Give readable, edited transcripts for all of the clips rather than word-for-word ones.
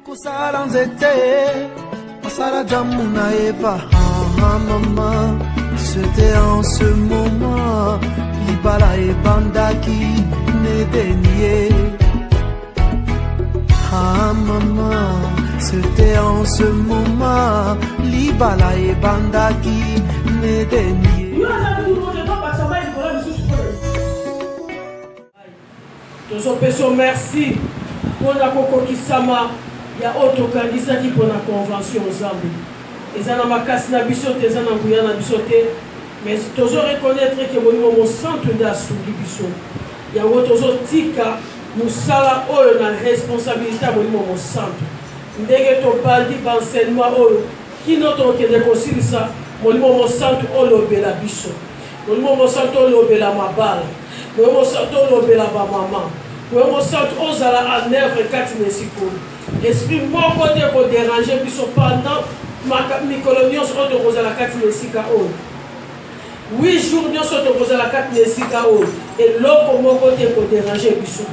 Kusala nzete, masala jamuna eva, maman. C'était en ce moment, Libala et Bandaki n'étaient niés. Ah maman, c'était en ce moment, Libala et Bandaki n'étaient niés. Merci pour la Koko Kisama. Il y a autre candidat qui pour la convention aux Zambie. Ils ont ma casse na bisote, ils ont na bisote. Mais toujours reconnaître que mon centre d'assaut biso. Il y a autre tika musala oyo na responsabilité mon centre. Ndenge to baldi d'enseignement oyo qui notre que de concilier ça mon centre oyo bela biso. Mon centre oyo bela mabala. Mon centre oyo bela ba maman. Mon centre ozala en œuvre 4 mesiko. Esprit mon côté pour déranger biso pendant ma colonie sur de Rosa la 4 mesika o 8 jours nous sur de Rosa la 4 mesika o et l'autre mon côté pour déranger biso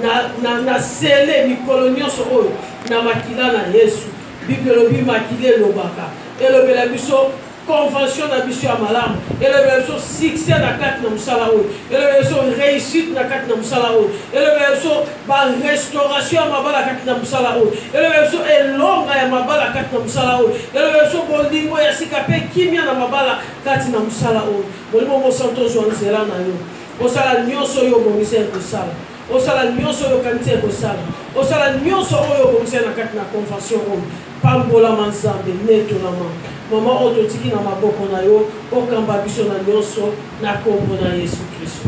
na scellé mi colonie sur o na makila na Yesu Bible lobi makile lobaka et le bela biso convention na biso ya malamu et le bela biso succès na 4 na musala o et le bela biso réussite na 4 na musala o et le bela biso ba restauration ya mabala 4 na musala o et le bela biso elonga ya mabala 4 na musala o et le bela biso bolingo ya sika pe kimia na mabala 4 na musala o bolimo mo santo joanzela na yo osala nyonso yo bonise ko sala osala nyonso yo kanite ko sala osala nyonso oyo bonise na 4 na convention o pambola manzambe neto na mama maman ototiki na maboko na yo okamba biso na nyonso na kombo na Yesu Christ.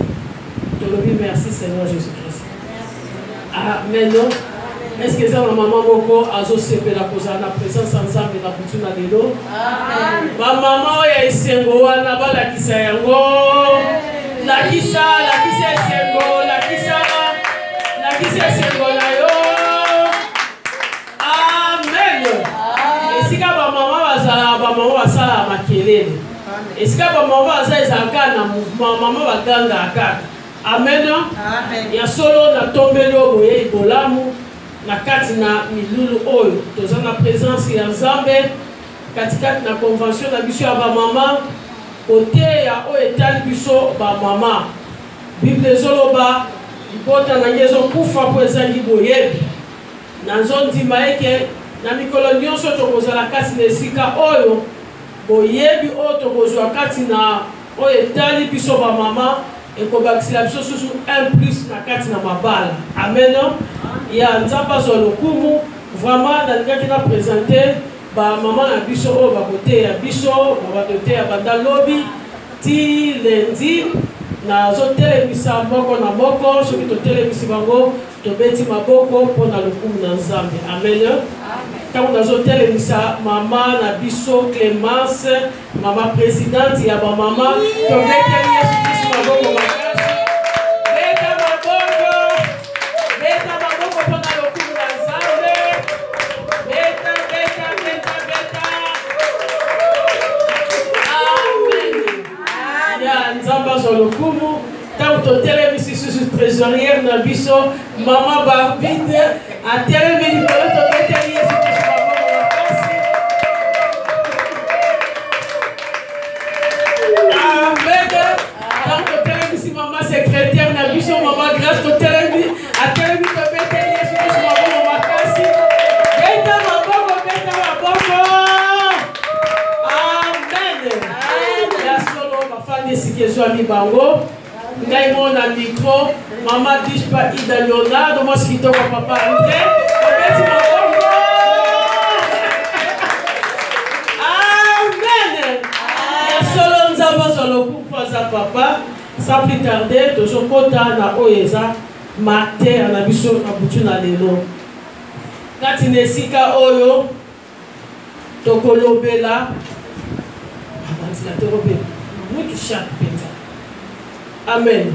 Tolobi merci Seigneur Jésus Christ. Amen. Est-ce que ça ma maman moko azo sepela kozala na présence ensemble na butu na lelo? Amen. Ma maman ya esengo wana balakisa yango. Lakisa esengo, lakisa esengo na yo. Esika ba mama basala makelele. Esika ba mama bazala na mouvement mama baganga akaka. Amen. Amen. Ya solo na tombeli oboye ibolamu na kati na milulu oyo toza na présence ya Nzambe katikati na convention na biso ya ba mama kote ya oyo etali biso ba mama. Bible ezoloba libota na ngezo kufa po ezangi boyebi. Na nzondima eke na mikolo nyonso tokozala kati na esika oyo boyebi oyo tokozwa kati na oyo etali biso ba mama ekobakisila biso susu 1+ na kati na mabala. Amen. Ya nzamba zo lokumu vraiment nalingaki na présenter ba mama na biso oyo bakoteya biso bakoteya banda lobi ti lundi na zotelemisa moko na moko soki totelemisi bango tobeti maboko mpona lokumu na Nzambe. Amen. Quand nous avons télévisé maman na biso Clémence, maman présidente ya ba maman, to beta Yesu Kristo maboko makasi. Beta maboko pona lokumu na Nzambe. Beta. Amen. Ya Nzamba zo lokumu, tant to télévisé sur trésorière na biso, maman Barbide a télévisé to beta Yesu secrétaire na biso maman grâce to telemi a telemi to bete Yesu Kristo maboko makasi beta maboko amen. Ya solo bafandi sikezo ami bango ngai mona micro maman Bishpa Ida Leonardo moi sikitoko papa André beti maboko amen. Ya solo nzamba solo kupoza papa. Sans plus tarder, toujours kota na oyeza mater na biso na butu na lelo. Kati nesika oyo tokolobela ventilateur obela mutu chaque peta. Amen.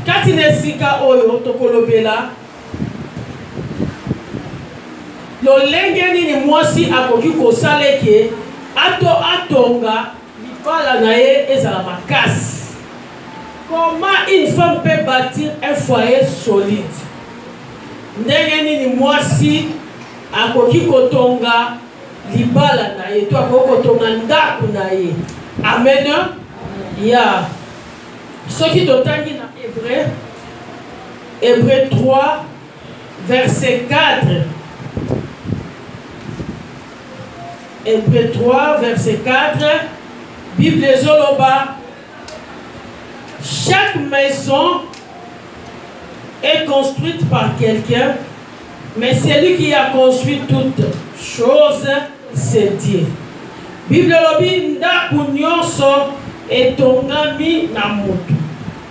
Kati nesika oyo tokolobela lolenge nini mwasi akoki kosaleke atonga Voilà, ezala makasi. Comment une femme peut bâtir un foyer solide? ndenge nini mwasi akoki kotonga libala na ye to akoki kotonga ndako na ye. Amen. Ya soki totangi na Hébreu 3 verset 4. Hébreu 3 verset 4. Bible zoloba, chaque maison est construite par quelqu'un, mais celui qui a construit toutes choses, c'est Dieu. Bible lobi ndaku nyonso etongami na mutu.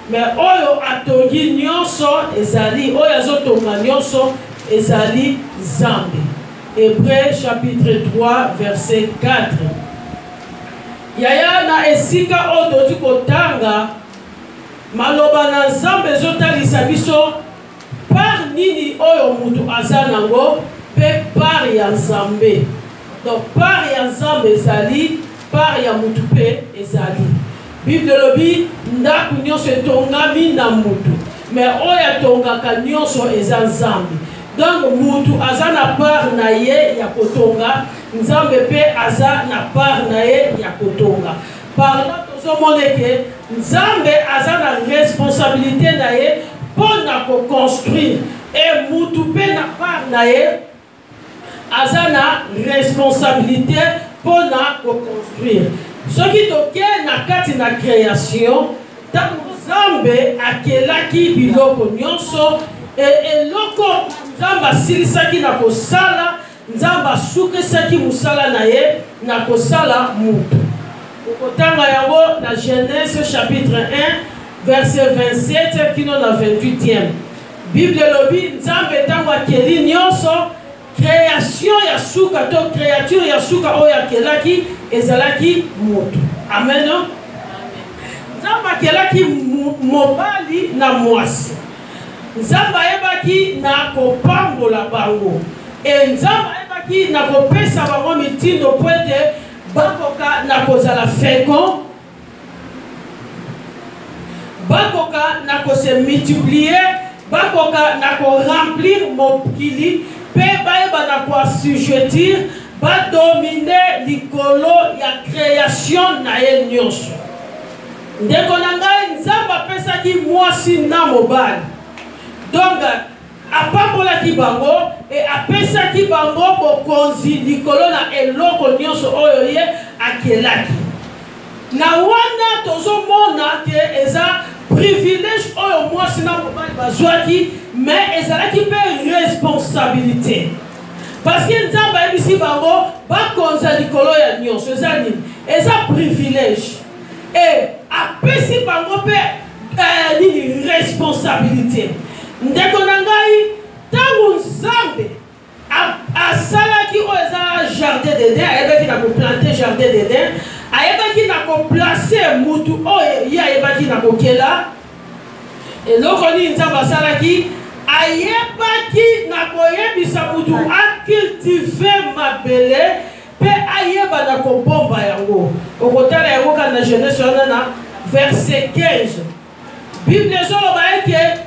Mais oyo atongi nyonso ezali, oyo azotonga nyonso ezali Nzambe. Hébreu chapitre 3 verset 4. Yaya na esika oyo toti kotanga maloba na Nzambe ezotalisa biso par nini oyo mutu aza nango pe par ya Nzambe. Donc par ya Nzambe ezali, par ya mutu pe ezali. Bible lobi ndaku nyonso etongami na mutu, mais oyo atongaka nyonso eza Nzambe. Donc mutu aza na part na ye ya kotonga, Nzambe pe aza na part na ye ya kotonga. Par là tozomona ke Nzambe aza na responsabilité na ye pona ko construire, et mutu pe na part na ye aza na responsabilité pona ko construire. Ce qui toke na kati na création, tango Nzambe akelaki biloko nyonso, et eloko Nzambe asilisaki na kosala, Nzambe asukisaki musala na ye na kosala mutu. Okotanga yango na Genèse chapitre 1 verset 27 kino na 28e. Bible lobi Nzambe tango akeli nyonso, création ya suka to créature ya suka oyo akelaki ezalaki mutu. Amen. Nzambe akelaki mobali na mwasi. Nzambe ayebaki na kopambola bango. Et Nzambe ayebaki na kopesa bango mitindo po ete bakoka na kozala fécond, bakoka na kose multiplier, bakoka na ko remplir mokili, pe bayeba na ko assujettir, ba dominer likolo ya création na ye nyonso. Ndeko na ngai Nzambe apesaki mwasi na mobali. Donc apambolaki bango et apesaki bango bokonzi likolo na eloko nyonso oyo ye akelaki. Na wana tozomona ke eza privilège oyo mwasi na mobali bazwaki, mais ezalaki pe responsabilité. Parce que Nzambe ayebisi bango bakonza likolo ya nyonso eza nini? Eza privilège. Et apesi bango pe nini responsabilité. Ndeko na ngai tango Nzambe asalaki oyo eza jardin d'Eden, ayebaki na koplanter jardin d'Eden, ayebaki na koplacer mutu oyo ye ayebaki na kokela. Eloko nini Nzambe asalaki? Ayebaki na koyebisa mutu akultive mabele pe ayeba na kobomba yango. Okotala yango kana Genèse wana na verset 15. Bible ezoloba eke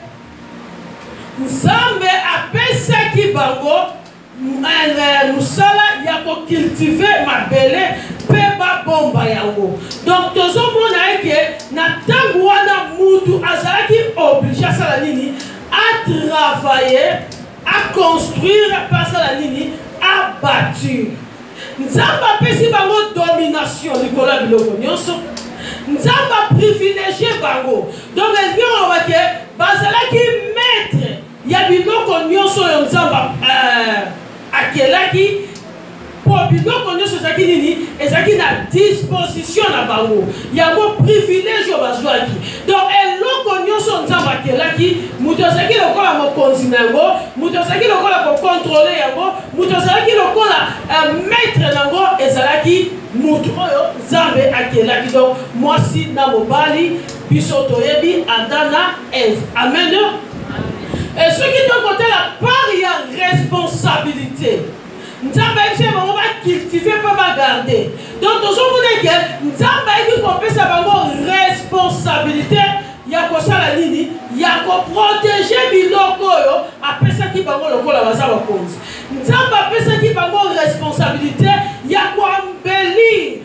Nzambe apesaki bango musala ya kokultive mabele pe babomba yango. Donc tozomona eke na tango wana mutu azalaki obligé asala nini? A travailler, à construire, pas à la nini, à bâtir. Nzambe apesi bango domination likolo ya biloko nyonso. Nzambe privilégié bango. Donc les gens ont dit bazalaki maître ya biloko nyonso yo Nzambe akelaki po biloko nyonso ezaki nini? Ezaki na disposition na bango. Yango privilège yo bazwaki. Donc eloko nyonso Nzambe akelaki, mutu azalaki lokola mokonzi nango, mutu azalaki lokola kokontrole yango, mutu azalaki lokola maître nango, ezalaki mutu oyo Nzambe akelaki. Donc mwasi na mobali biso toyebi Adam na Ève. Amen. Et ce qui doit côté la part, il y a responsabilité. Nzambe ese bango ba cultiver pas ba garder. Donc tozomona ke Nzambe eki kopesa bango responsabilité ya kosala nini? ya ko protéger biloko yo apesa ki bango lokola baza bakonzi. Nzambe apesa ki bango responsabilité ya ko embellir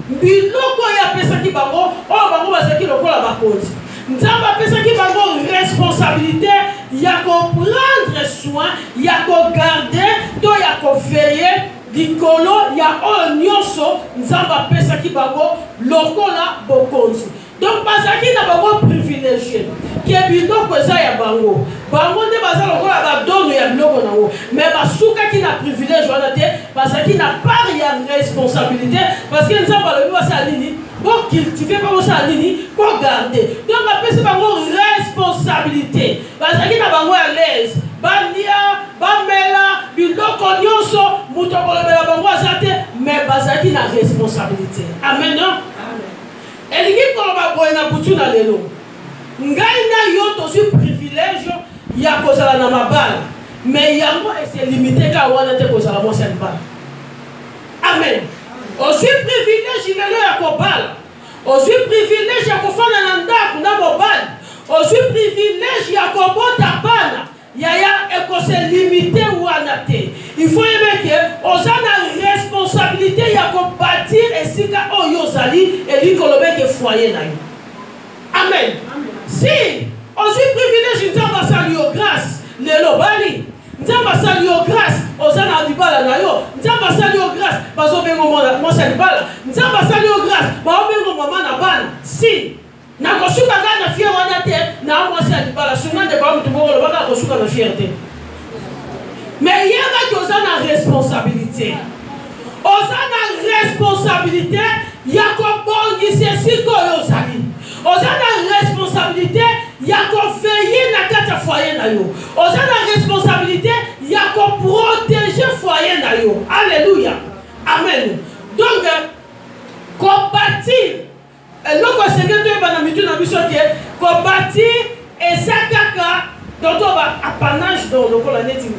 biloko ya apesa ki bango o bango baza ki lokola bakonzi. Nzambe apesa ki bango responsabilité ya ko prendre soin ya ko garder to ya ko veiller likolo ya o nyonso nzamba pesa ki bango lokola bokonzi. Donc bazaki na bango privilégié ki biloko eza ya bango bango nde baza lokola badono ya biloko nango mais basuka ki na privilège wana te bazaki na part ya responsabilité parce que nzamba alobi basala nini bo cultiver po bosala nini po garder. Donc bapesi bango responsabilité bazaki na bango ya l'aise bandia bamela biloko nyonso muto kolobela bango aza te mais bazaki na responsabilité. Amen. Elingi koloba boye na butu na lelo ngai na yo tozwi privilège ya kozala na mabala mais yango ese limité ka wana te kozala mwasi ya libala. Amen. Ozwi privilège lelo ya kobala, ozwi privilège ya kofanda na ndako na mobali, ozwi privilège ya kobota bana yaya ekose limité wana te. Il faut aimer que ozana responsabilité ya ko bâtir esika oyo zali eli kolobeke foyer na yo. Amen. Si ozwi privilège nzamba sali yo grâce lelo bali nzamba sali yo grâce ozana libala na yo nzamba sali yo grâce bazobengo mwasa libala nzamba sali yo grâce baobengo mama na bana si na kosuka nga na fier wana te na mwasi ya libala sungande kwa mtu moko lobaka kosuka na fier te mais yeba ki oza na responsabilité ya kobongisa esika oyo ozali oza na responsabilité ya koveille na kati ya foyer na yo oza na responsabilité ya koprotéger foyer na yo. Alléluia. Amen. Donc kobâtir eloko esengeli toyeba na mitu na biso ke kobâtir eza kaka toto ba apanage don lokola neti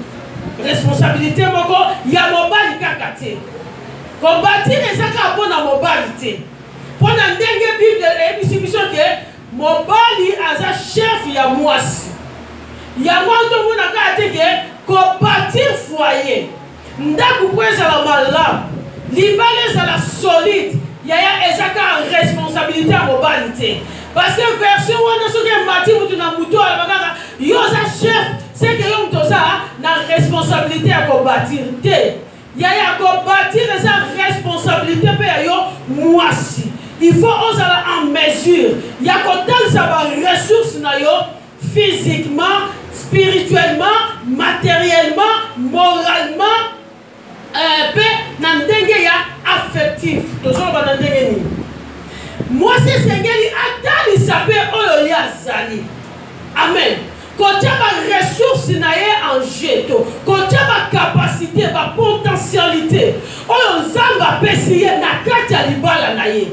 responsabilité moko ya mobali kaka te. Kobâtir eza kaka mpo na mobali te mpo na ndenge bible eyebisi biso ke mobali aza chef ya mwasi yango ntomona kaka te ke kobâtir foyer ndako mpo ezala malamu libala ezala solide yaya ezaka responsabilité ya mobali te parce que version wana soki emati mutu na mutu alobakaka yo oza chef seke yo mutu oza na responsabilité ya kobâtir te yaya kobâtir eza responsabilité mpe ya yo mwasi. Il faut ozala en mesure ya kotalisa baressource na yo physiquement, spirituellement, matériellement, moralement pe na ndenge ya affectif tozoloba na ndenge nini mwasi esengeli atalisa mpe oyo ye azali. Amen. Kotia baressource na ye en jeto kotia bacapacité bapotentialité oyo nzambe apesi ye na kati ya libala na ye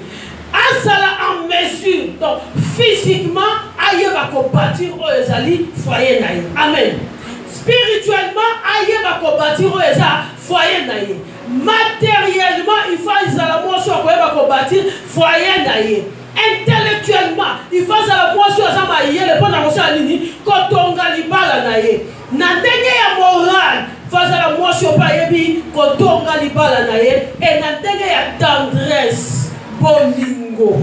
azala en mesure donc physiquement ayeba kobâtir oyo ezali foyer na ye. Amen. Spirituellement ayeba kobâtir oyo eza foyer na ye. Matériellement il faut ezala mwasi akoyeba kobâtir foyer na ye. Intellectuellement il faut ezala mwasi aza mayele mpo na kosala nini kotonga libala na ye. Na ndenge ya morale faut ezala mwasi oyo mpe ayebi kotonga libala na ye e na ndenge ya tendresse bolingo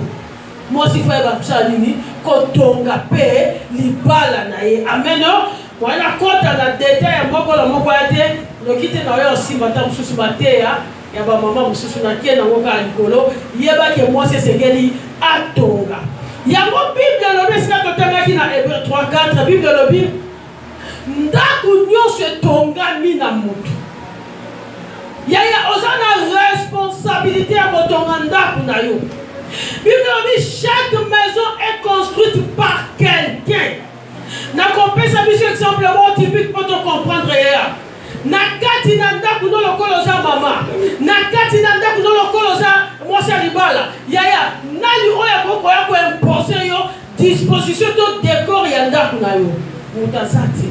mwasi fo yeba kosala nini kotonga mpe libala na ye. Amen. Wana kota na detail ya moko la moko ya te noki te na oyo osimba ta mosusu bateya ya bamama mosusu na kie nango kaka likolo yebaki mwasi esengeli atonga yango bible elobi esika totangaki na Hébreu 3:4 bible elobi ndako nyonso etongami na moto yaya oza na responsabilité ya kotonga ndako na yo. Bible elobi chaque maison est construite par quelqu'un. Na kopesa biso exemple mo typique pour te comprendre ya na kati na ndako no lokolo za mama na kati na ndako no lokolo za mwasi libala yaya nani oya koko ya ko imposer yo disposition to décor ya ndako na yo mutazati.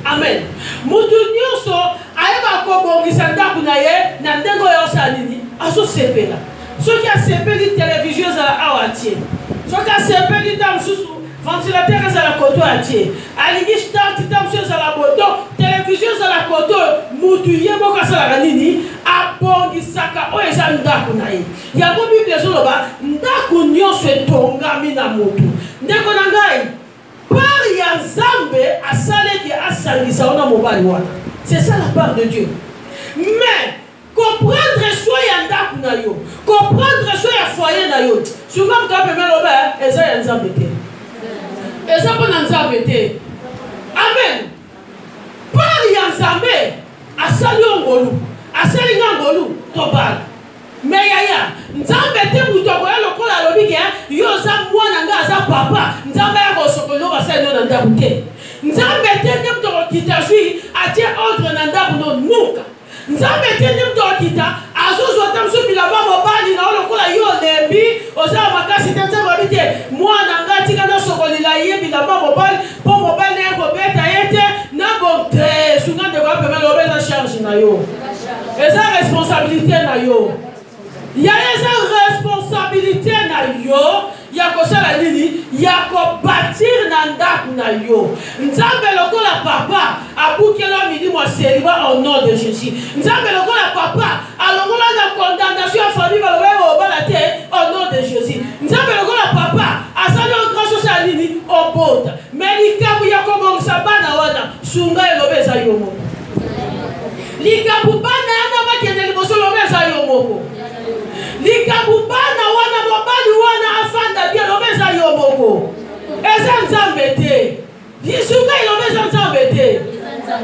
Amen. Mutu nyonso ayeba ko bongisa ndako na ye na ndengo ya osalini aso sepela soki asepeli télévision za awatie soki asepeli ta mususu ventilateur à la koto à tie alingi star titam sur la boto télévision sur la koto mutuye boka sala kanini abongi saka o eza ndaku na ye ya bo bible zo ba ndaku nyonso etongami na mutu ndeko na ngai par ya Nzambe asaleki asangisa ona mobali wana c'est ça la part de Dieu mais comprendre soi ya ndaku na yo comprendre soi ya foyer na yo souvent tu peux me loba eza ya Nzambe te eza po na Nzambe te amen par ya Nzambe asali ngolu asali ngolu tobala mais yaya Nzambe te mutoko ya lokola lobiki yo za mwana nga za papa Nzambe ya kosokolo basali na ndaku te Nzambe te ne mutoko kitazui atie ordre na ndaku no nuka Nzambe te ne mutoko kita azozo tamso bilaba mobali na lokola yo lembi oza makasi te Nzambe bite mwana nga tika na sokolila ye bilaba mobali po mobali ya kobeta yete na bonte sunga de kwa pemelo obeza charge na yo eza responsabilité na yo ya eza responsabilité na yo ya kosala nini ya kobatir na ndaku na yo Nzambe lokola papa abukela midi mwa seriba au nom de Jésus Nzambe lokola papa alongola na condamnation ya famille baloba obala te au nom de Jésus Nzambe lokola papa asali o grâce sa nini obota mais likabu ya komongisa bana wana sunga elobeza yo moko likabu bana ana bakende liboso lobeza yo moko likabu bana wana mobali wana afanda bien lobeza yo moko eza Nzambe te yisuka ilobeza Nzambe te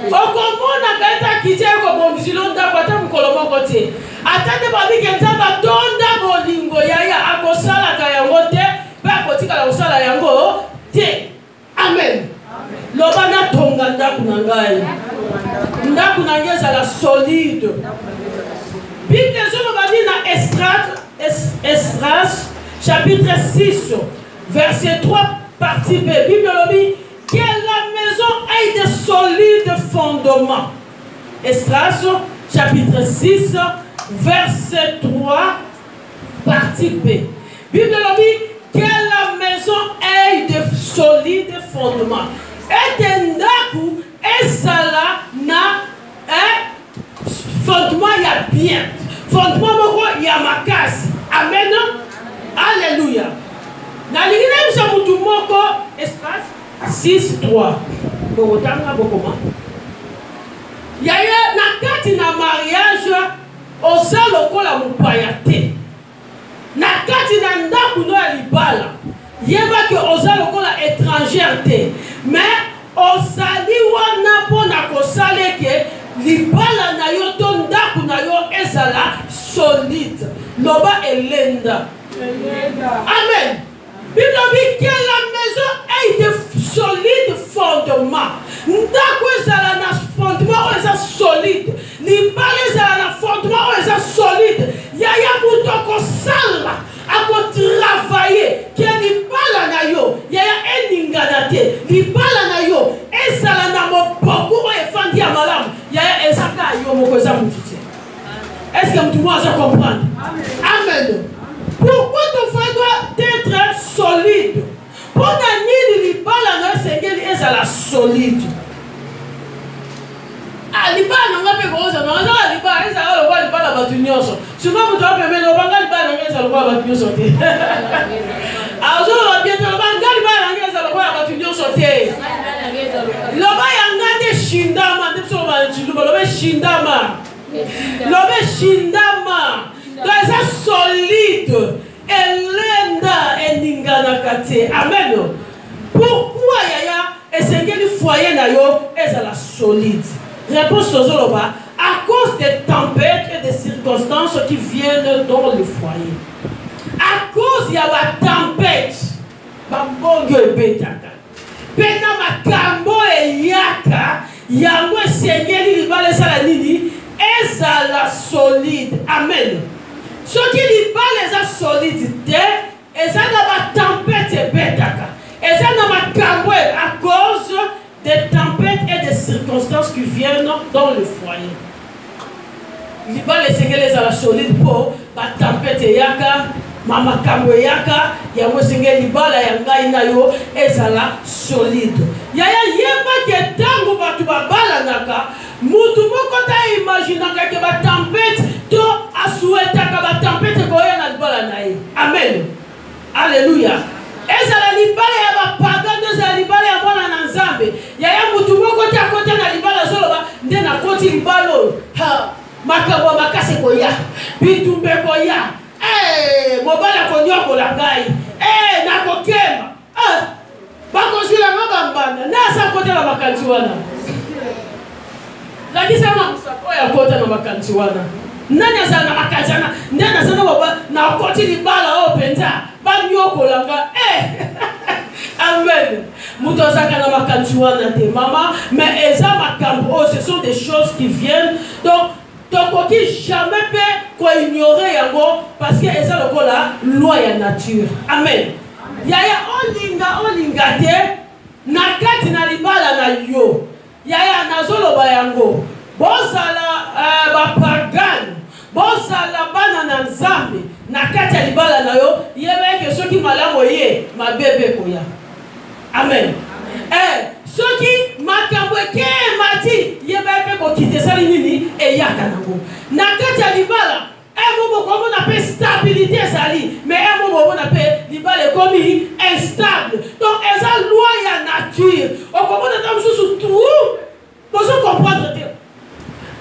okomona kaita kiteko bongizilo ndako ata mukolo moko te atande babike Nzambe tonda bolingo yaya akosala ka yango te pe akotikala kosala yango te amen loba na tonga ndaku na ngai ndaku na ngai ezala solide Bible ezoloba na Esdras chapitre 6 verset 3 partie B Bible lobi que la maison ait de solides fondements Esdras chapitre 6 verset 3 partie B Bible lobi que la maison ait de solides fondements et de ndaku ezala na fondement ya bien fondement moko ya makasi amen alléluia na lingine msa mutu moko Esdras 6:3 bokotanga bokoma yaya na kati na mariage oza lokola mopaya te na kati na ndaku no ya libala yeba ke oza lokola étrangère te mais ozali wana mpona kosaleke libala na yo to ndaku na yo ezala solide loba elenda amen Bible dit que la maison ait de solides fondements ndaku ezala na fondement eza solide libala ezala na fondement eza solide yaya mutu akosala akotravaye ke libala na yo yaya eningana te libala na yo ezala na moboko oyo efandi ya malamu yaya ezaka yo moko eza mutu te est-ce que mutu mo aza comprendre amen pourquoi ton frère doit être solide mpona nini libala na esengeli ezala solide libala nanga mpe koza nanga libala ezala lokola libala bato nyonso souvent moto apemene obanga libala nanga ezala lokola bato nyonso te azoloba bien te lobanga libala nanga ezala lokola bato nyonso te loba yanga nde shindama nde biso loba nchiluba lobe shindama lobe shindama to eza solide elenda eninganaka te amen pourquoi yaya esengeli foyer na yo ezala solide réponse tozoloba à cause des tempêtes et des circonstances qui viennent dans le foyer à cause ya batempête bambongo ebetaka mpe na makambo eyaka yango esengeli libala ezala nini ezala solide amen soki libala eza solide te eza na batempête ebetaka eza na makambo à cause des tempêtes et des circonstances qui viennent dans le foyer libala esengeli ezala solide mpo batempête eyaka Mama kambo yaka ya mosenge libala ya ngai na yo ezala solide. Yaya yeba ke tango batu babala naka mutu moko ta imaginaka ke ba tempête to asueta ka ba tempête ko ya na libala na ye. Amen. Alléluia. Ezala libala ya ba pagan ezala libala ya bana na Nzambe. Yaya mutu moko ta kota na libala zoloba nde na koti libalo. Ha makabo makase ko ya. Bitumbe ko ya. Mobala konyoko la ngai nakokema bakozwila mabambana nasa kota na makanzi wana lakini sana musako ya kota na makanzi wana nani azana na makanzi wana nani azana baba na koti libala o penza banyoko la ngai amen mutozaka na makanzi wana te mama mais eza makambo ce sont des choses qui viennent donc donc jamais peut ignorer yango parce que eza lokola loi ya nature. Amen. Yaya olinga te na kati na libala na yo. Yaya nazoloba yango. Bozala ba pagan. Bozala bana na Nzambe na kati ya libala na yo yebe ke soki malamu ye mabebe koya. Amen. Soki makambo ke mati yeba ko kite sali nini e yaka nango na kati ya libala mobo ko na pe stabilité sali mais mobo na pe libala komi instable donc eza loi ya nature o ko na tam susu tout pour comprendre te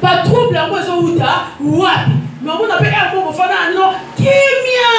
pas trouble yango zo uta wapi mais on a fait mobo fana no kimia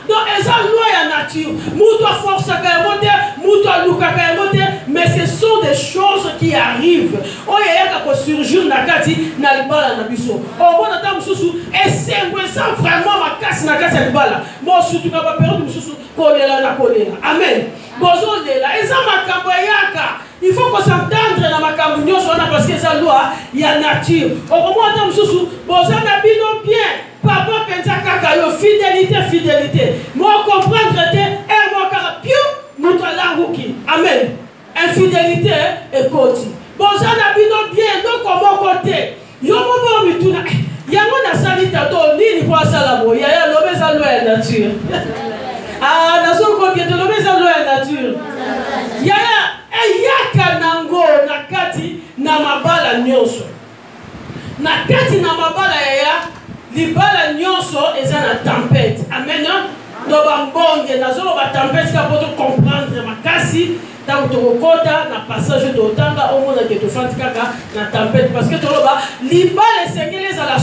donc eza loi ya nature muto force ka monte muto luka ka monte mais ce sont des choses qui arrivent. Oyeka ko surgir na kati na libala na biso. Bona ta mususu esengwe sans vraiment makasi na kati ya libala. Mo surtout ka ba période mususu kolela na kolela. Amen. Bozo lela eza makambo yaka. Il faut qu'on s'entende na makambo nyonso na parce que ça loi ya nature. Okomo ta mususu bozo na bino bien. Papa pensa kaka yo fidélité. Mo comprendre te mo kaka piu muto la ruki. Amen. Infidélité et côté. Bon, ça n'a pas bien, donc comment côté. Yo mobo mituna. Yango na sali tato nini kwa salamo. Yaya lobeza loi ya nature. Na so ko bien lobeza loi ya nature. Yaya yaka nango na kati na mabala nyonso. Na kati na mabala yaya libala nyonso eza na tempête. Amen. Do bambonge na zo ba tempête ka poto comprendre makasi. Tant que tu na passage de tanga au monde que tu fais kaka na tempête parce que tu vois libale sengeli za la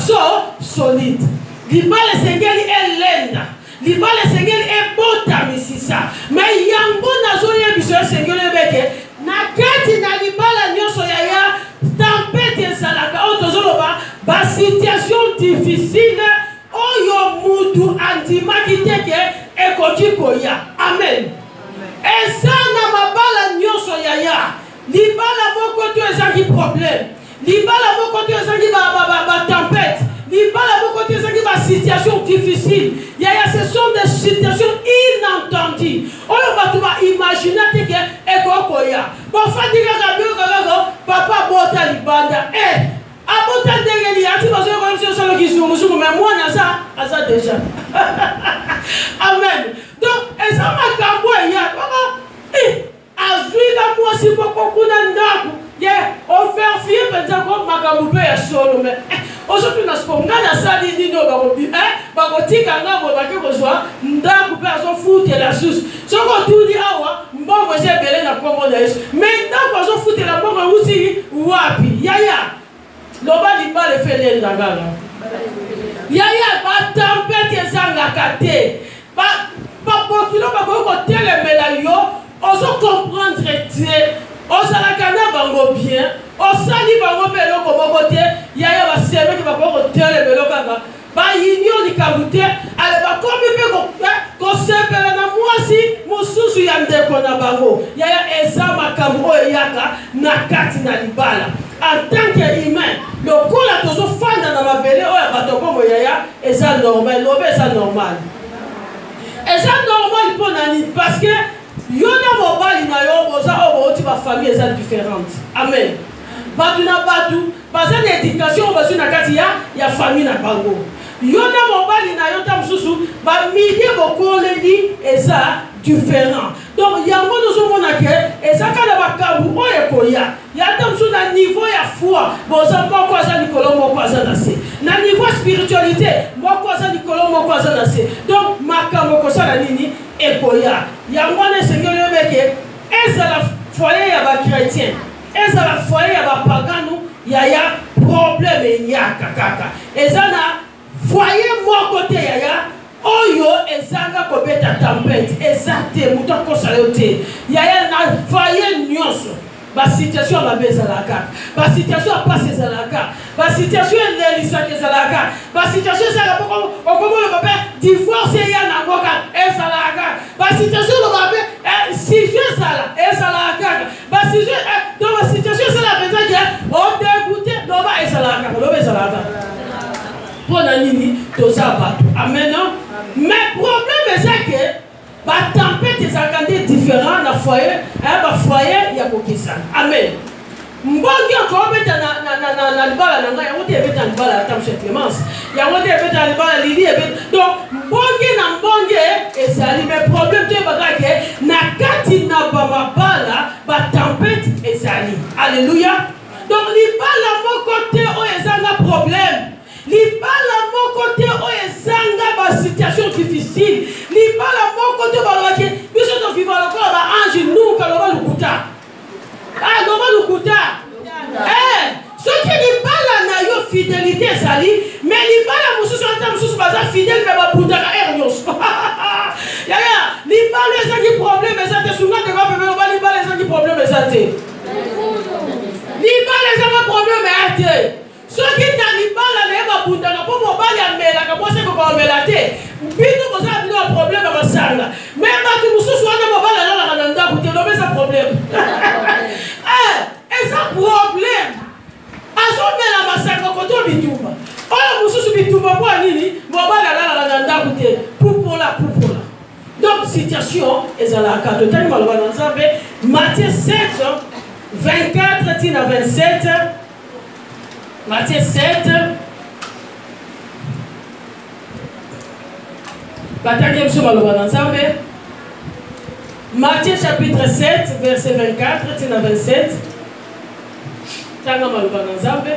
solide libale sengeli est lenda libale sengeli est bota misisa mais yango nazo yebiso sengeli beke na kati na libala nyoso ya tempête ezalaka o tozoloba ba situation difficile oyo mutu andimaki teke ekoki koya. Amen. Eza na mabala nyonso yaya libala moko to ezangi problème libala moko to ezangi ba tempête libala moko to ezangi ba situation difficile yaya ce sont des situations inattendues oyo batu ba imaginer teke ekokoya bo fandika kabio papa bota libanda abota ndenge li ati bazo ko mse solo kizungu mais moi naza déjà. Amen. Donc eza makambo ya azwila mwasi boko kuna ndaku ye ofer fie penza ko makambo pe ya solo mais ozotu na sponga na sali nino bako tika ngabo bake kozwa ndaku pe azo fute la sus soko tudi awa mbongo ezebele na kombo na Yesu mais ndaku azo fute la mbongo uti wapi yaya loba libale fele ndagala yaya ba tempête ezangaka te bakokilo bakoko telemela yo ozo comprendre te ozalaka na bango bien osali bango mpe eloko moko te yaya basemeki bakoko telemela kaka bayinio likambo te ale bakomi mpe kosepela na mwasi mosusu ya ndeko na bango yaya eza makambo oyo eyaka na kati na libala en tant que humain lokola tozofanda na mabele oyo bato bongo yaya eza normal lobe eza normal. Et ça normal pour nani parce que yo na mobali na yo boza o boti ba famille eza différente. Amen. Batu na batu baza na éducation bazwi na kati ya famille na bango yo na mobali na yo ta mosusu bamilie bokoleli eza différent donc yango tozomona ke ezaka na makambo oyo ekoya ya ta mosusu na niveau ya foi boza moko aza likolo moko aza na se na niveau spiritualité moko aza likolo moko aza na se donc makambo ekosala nini ekoya yango wana esengeli yo meke ezala foyer ya bachrétien ezala foyer ya bapagano yaya problème enyaka kaka eza na foyer moko te yaya oyo ezanga kobeta tempête eza te moto akosala yo te yaya na foyer nyonso basituation mabe ezalaka basituation ya pasi ezalaka basituation elelisaka ezalaka basituation ezalaka okomona mabe divorce eya nango kaka ezalaka basituation lobabe sujet ezalaka basituation donc basituation ezalaka mpenza ke odégoûte loba ezalaka loba ezalaka mpona nini toza bato amen mais problème eza ke batempete ezalaka nde différent na foyer bafoyer ya kokesana amen mbongi okobeta na libala na ngai yango te ebeta na libala ya tamshe clémence yango te ebeta na libala lili ebeta donc mbongi na mbongi ezali mais problème to ebaka ke na kati na bamabala batempete ezali alleluya donc libala moko te oyo ezanga problème libala moko te oyo ezanga basituation difficile libala moko te balobaki biso toviva lokola baange nuka loba lukuta loba lukuta soki libala na yo fidélité ezali mais libala mosusu ata mosusu baza fidèle me babundaka ere nyonso yaya libala ezangi problème eza te sunga te kapepe loba libala ezangi problème eza te libala ezanga problème ya te soki na libala na ye babundaka mpo mobali amelaka mwasi ekokomela te bino kozala bino ya problème ya basanga me bato mosusu wana mobali alalaka na ndako te loba eza problème eza problème azomela masanga koto bitumba oyo mosusu bitumba mpo nini mobali alalaka na ndako te pupola donc situation ezalaka totali maloba na nzambe Matthieu 7 24 tina 27 Matthieu 7 batangi biso maloba na nzambe Matthieu chapitre 7 verset 24 tina 27 tanga maloba na nzambe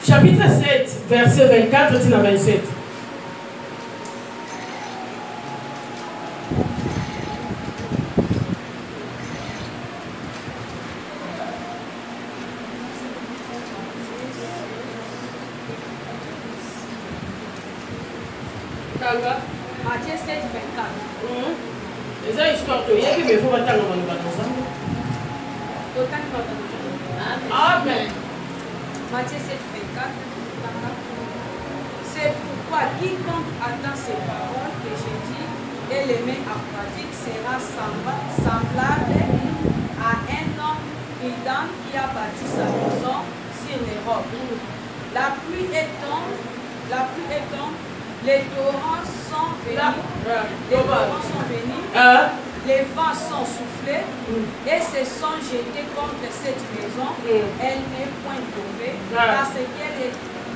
chapitre 7 verset 24 tina 27 Matthieu 7, 24. eza histoire toyebi mais faut batanga maloba na nzambe amen Matthieu 7, 24. C'est pourquoi quiconque attend ces paroles que j'ai dit et les met en pratique sera semblable à un homme prudent qui a bâti sa maison sur les rocs. La pluie est tombée, les torrents sont venus, les vents sont soufflés et se sont jetés contre cette maison. Elle n'est point tombée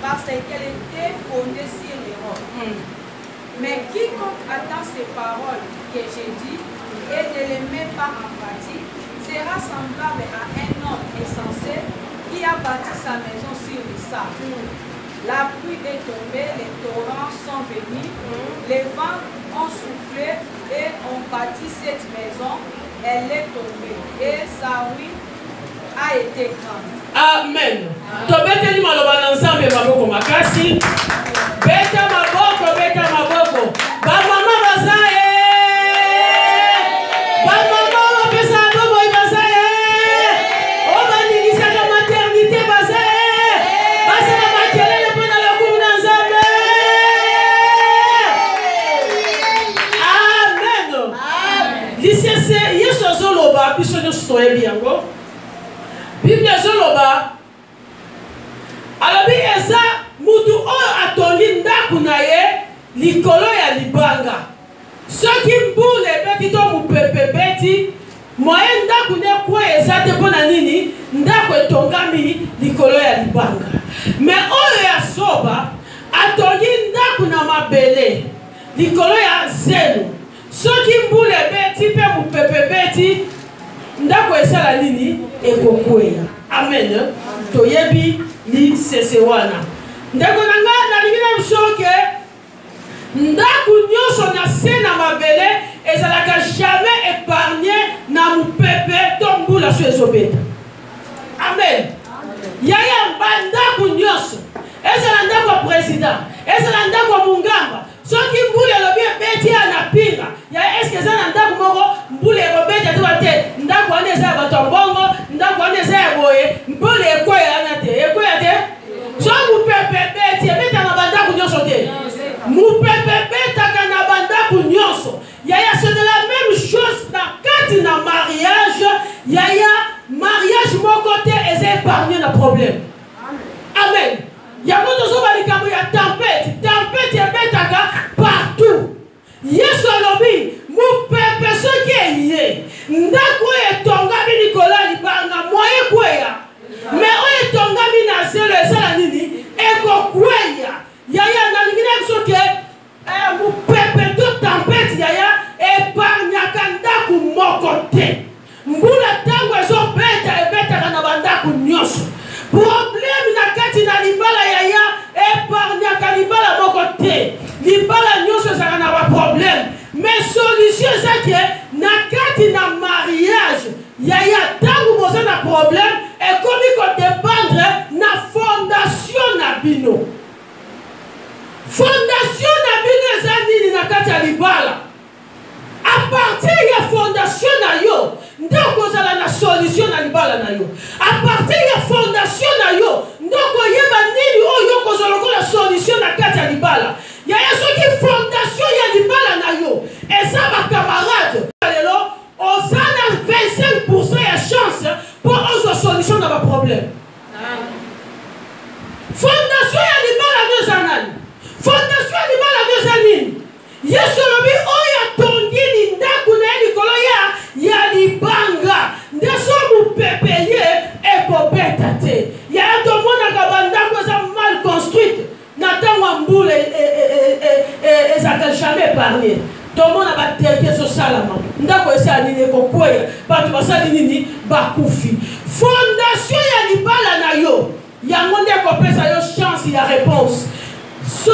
parce qu'elle était fondée sur les rocs. Mais quiconque attend ces paroles que j'ai dit et ne les met pas en pratique sera semblable à un homme insensé qui a bâti sa maison sur le sable. La pluie est tombée, les torrents sont venus, les vents ont soufflé et ont bâti cette maison. Elle est tombée et sa ruine a été grande. amen tobeteli maloba na nzambe maboko makasi beta maboko bamama baza bamama bapesa boboyi baza o baningisaka maternité baza basala makelele mpo na lokumu na nzambe amen lisese yesu azoloba biso nyonso toyebi yango Bible azoloba alobi ndaku na ye likolo ya libanga soki mbula ebeti to mopepe beti moye ndaku ne kwa eza te mpo na nini ndako etongami likolo ya libanga me oyo ya soba atongi ndaku na mabele likolo ya zelo soki mbula ebeti mpe mopepe beti ndako esala nini ekokweya amen toyebi lisese wana ndeko na nga nalingi na biso ke ndaku nyonso na se na mabele ezalaka jamais épargné na mopepe to mbula so ezobeta amen yaya bandaku nyonso ezala ndako ya président ezala ndako ya mungamba soki mbula elobi ebeti ya na pinga ya eske eza na ndako moko mbula ekobeta te te ndako wana eza ya bato ya mbongo ndako wana eza ya boye mbula ekoyana te ekoya te so mopepe beti ebeta na bandako nyonso te mopepe betaka na bandako nyonso yaya c'est de la même chose na kati na mariage yaya mariage moko te eza épargné na problème amen yango tozoba likambo ya tempête ebetaka partout yesu alobi mopepe soki eye ndako oyo etongami likolo ya libanga moye kweya me oyo etongami na zelo ezala nini ekokweya yaya nalingi na biso ke mopepe to tempête yaya epargnaka ndako moko te mbula ntango ezobeta ebetaka na bandako nyonso problème na kati na libala yaya epargnaka libala moko te libala nyonso ezalaka na baproblème mais solution ezake na kati na mariage yaya ntango boza na problème ekomi kodépendre na fondation na bino fondation na bino eza nini na kati ya libala a partir ya fondation na yo nde okozala na solution na libala na yo a partir ya fondation na yo nde okoyeba nini oyo okozala lokola solution na kati ya libala yaya soki fondation ya libala na yo eza bakamarade lelo oza na 25% ya chance mpo ozwa solution na baproblème fondation ya libala no eza nani fondation ya libala no eza nini yesu alobi oyo atongili ndako na ye likolo ya libanga nde so mopepe ye ekobeta te yaya tomonaka bandako eza mal construite na ntango ya mbula ezalaka jamais épargné tomona bateke ezosalama ndako esala nini ekokweya bato basali nini bakufi fondation ya libala na yo yango nde ekopesa yo chance ya réponse so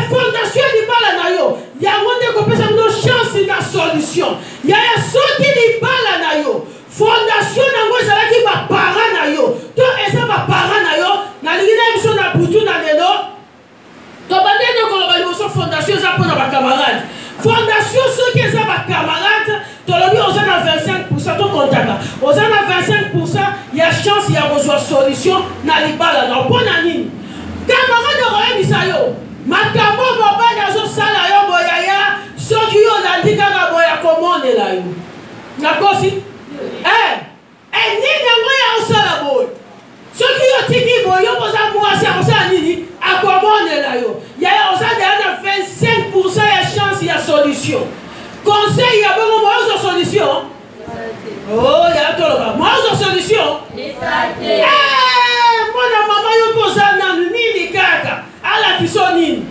fondation ya libala na yo yango nde ekopesa no chance na solution yaya soki libala na yo fondation nango ezalaki bapara na yo to eza bapara na yo nalingi na biso na butu na lelo tobandende koloba liboso fondation eza mpona bakamarade fondation soki eza bakamarade tolobi oza na 25% tokontaka oza na 25% ya chance ya kozwa solution na libala na mpona nini kamarade okoyebisa yo makambo mobali azosala yo boyaya soki yo olandi kaka boya komonela yo nakosi nini yango ya osala boye soki yo tiki boye yo koza mwasi akosala nini akomonela yo yaya oza deya na 25% ya chance ya solution conseil ya bongo moyozwa solution yaya toloba moyozwa solution mwana mama yo mpoza nanu nini kaka alakiso nini